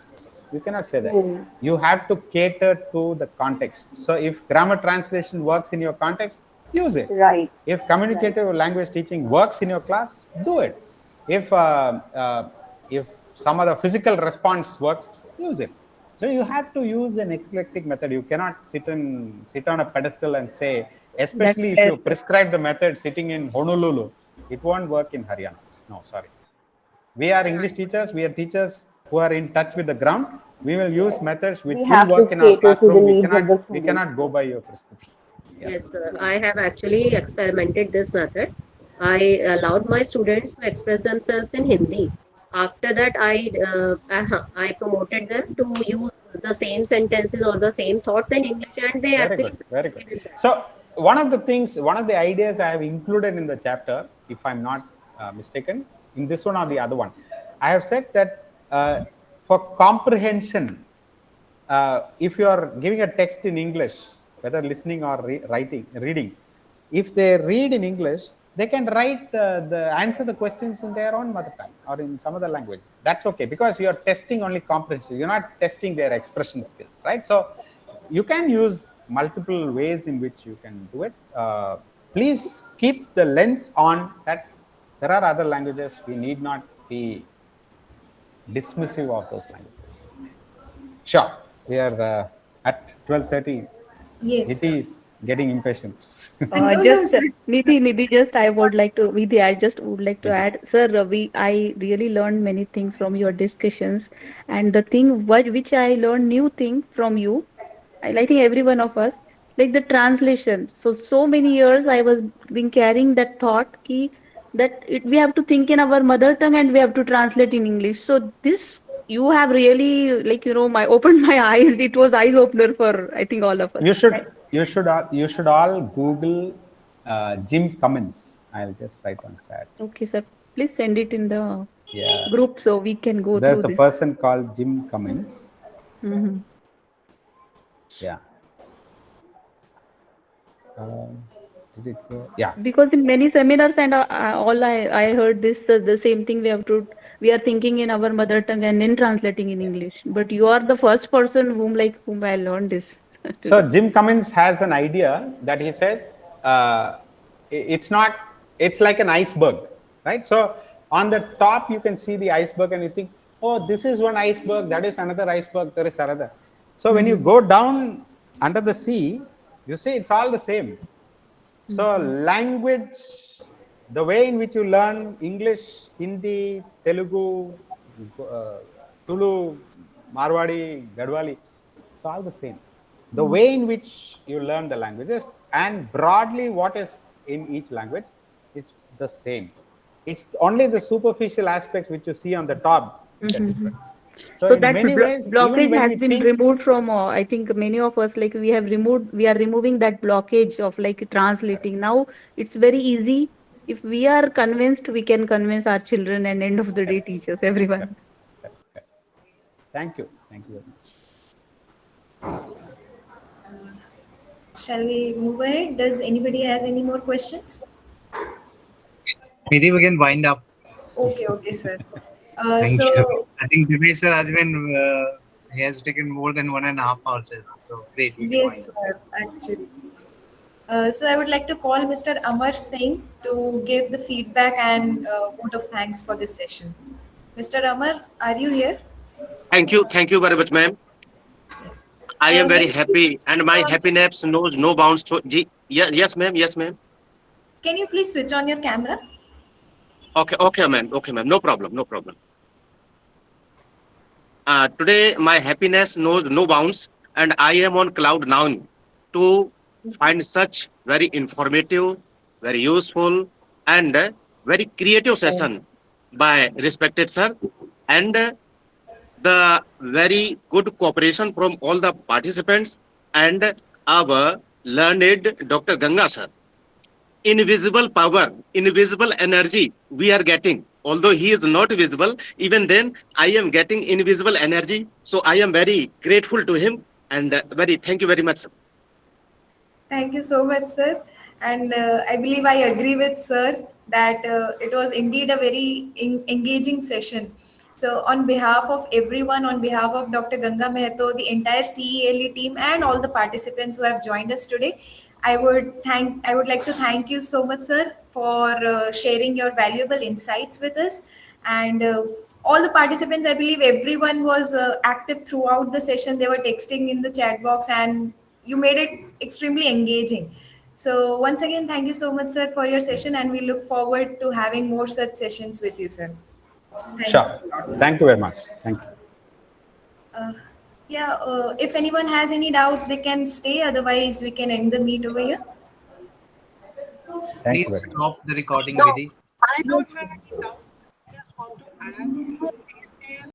You cannot say that. Hmm. You have to cater to the context. So if grammar translation works in your context, use it. Right, If right. communicative language teaching works in your class, do it. If if some other physical response works, use it. So you have to use an eclectic method. You cannot sit on a pedestal and say, That's especially if fair, you sir. prescribe the method sitting in Honolulu, it won't work in Haryana. No, sorry. We are English teachers. We are teachers who are in touch with the ground. We will use methods which We will have to work in our cater to the classroom. needs of the We students. cannot go by your prescription. Yeah. Yes, Yeah. I have actually experimented this method. I allowed my students to express themselves in Hindi. After that, I promoted them to use the same sentences or the same thoughts in English, and they Very actually good, very good. succeeded in that. So one of the things, one of the ideas I have included in the chapter, if I'm not mistaken, in this one or the other one, I have said that for comprehension, if you are giving a text in English, whether listening or reading, if they read in English, they can write answer the questions in their own mother tongue or in some other language. That's okay because you are testing only comprehension. You're not testing their expression skills, right? So you can use multiple ways in which you can do it. Please keep the lens on that there are other languages. We need not be dismissive of those languages. Sure, we are at 12:30. Yes, Niti is getting impatient. and no, Just no, sir. Nidhi, just I would like to, Nidhi, I just would like to Niti. add, sir, I really learned many things from your discussions, and the thing which I learned new thing from you, I think every one of us, like the translation. So many years I was been carrying that thought ki, that we have to think in our mother tongue and we have to translate in English. So this you have really, like, my opened my eyes. It was eye opener for, I think, all of us. You should you should all Google Jim Cummins. I'll just write on chat. Okay, sir. Please send it in the Yes, group so we can go through there's a this. person called Jim Cummins. Hmm. Yeah. Did it go? Yeah. Because in many seminars and all I heard this the same thing we are thinking in our mother tongue and then translating in English. But you are the first person whom I learned this So today. Jim Cummins has an idea that he says it's not, it's like an iceberg, right? So on the top you can see the iceberg and you think, oh, this is one iceberg, that is another iceberg, there is another. So when you Hmm. go down under the sea, you see it's all the same. So Hmm. language, the way in which you learn English, Hindi, Telugu, uh, Tulu, Marwadi, Gadwali, it's all the same. The Hmm. way in which you learn the languages and broadly what is in each language is the same. It's only the superficial aspects which you see on the top which are Hmm. different. So So in that many ways, even blockage when has we been think, removed from, I think many of us, like we are removing that blockage of like translating. Now it's very easy. If we are convinced, we can convince our children and end of the day correct, teachers, correct, everyone. correct, correct. Thank you very much. Shall we move ahead? Does anybody has any more questions? Maybe we can wind up. Okay, okay, sir. Thank you. So I think Deepesh sir has been, he has taken more than 1.5 hours. So great, we can wind yes, up. sir, actually. So I would like to call Mr. Amar Singh to give the feedback and vote of thanks for this session. Mr. Amar, are you here? Thank you very much, ma'am. I am Can very you please happy, and my happiness knows no bounds. So, yes, ma'am. Yes, ma'am. can you please switch on your camera? Okay, ma'am. Okay, ma'am. No problem. No problem. Today, my happiness knows no bounds, and I am on cloud nine to find such very informative, very useful, and very creative session by respected sir. And the very good cooperation from all the participants and our learned Dr. Ganga sir. Invisible power, invisible energy we are getting. Although he is not visible, even then I am getting invisible energy. So I am very grateful to him and very thank you very much, sir. Thank you so much, sir. And I believe I agree with sir that it was indeed a very engaging session. So, on behalf of everyone, on behalf of Dr. Ganga Mehato, the entire CELE team, and all the participants who have joined us today, I would like to thank you so much, sir, for sharing your valuable insights with us. And all the participants, I believe everyone was active throughout the session. They were texting in the chat box, and you made it extremely engaging. So once again, thank you so much, sir, for your session, and we look forward to having more such sessions with you, sir. Thank Sure. you. Thank you very much. Thank you. Uh, yeah, if anyone has any doubts, they can stay. Otherwise, we can end the meet over here. Thank you Please very much. stop the recording, No, Vidhi. I don't have any doubt. I just want to add few things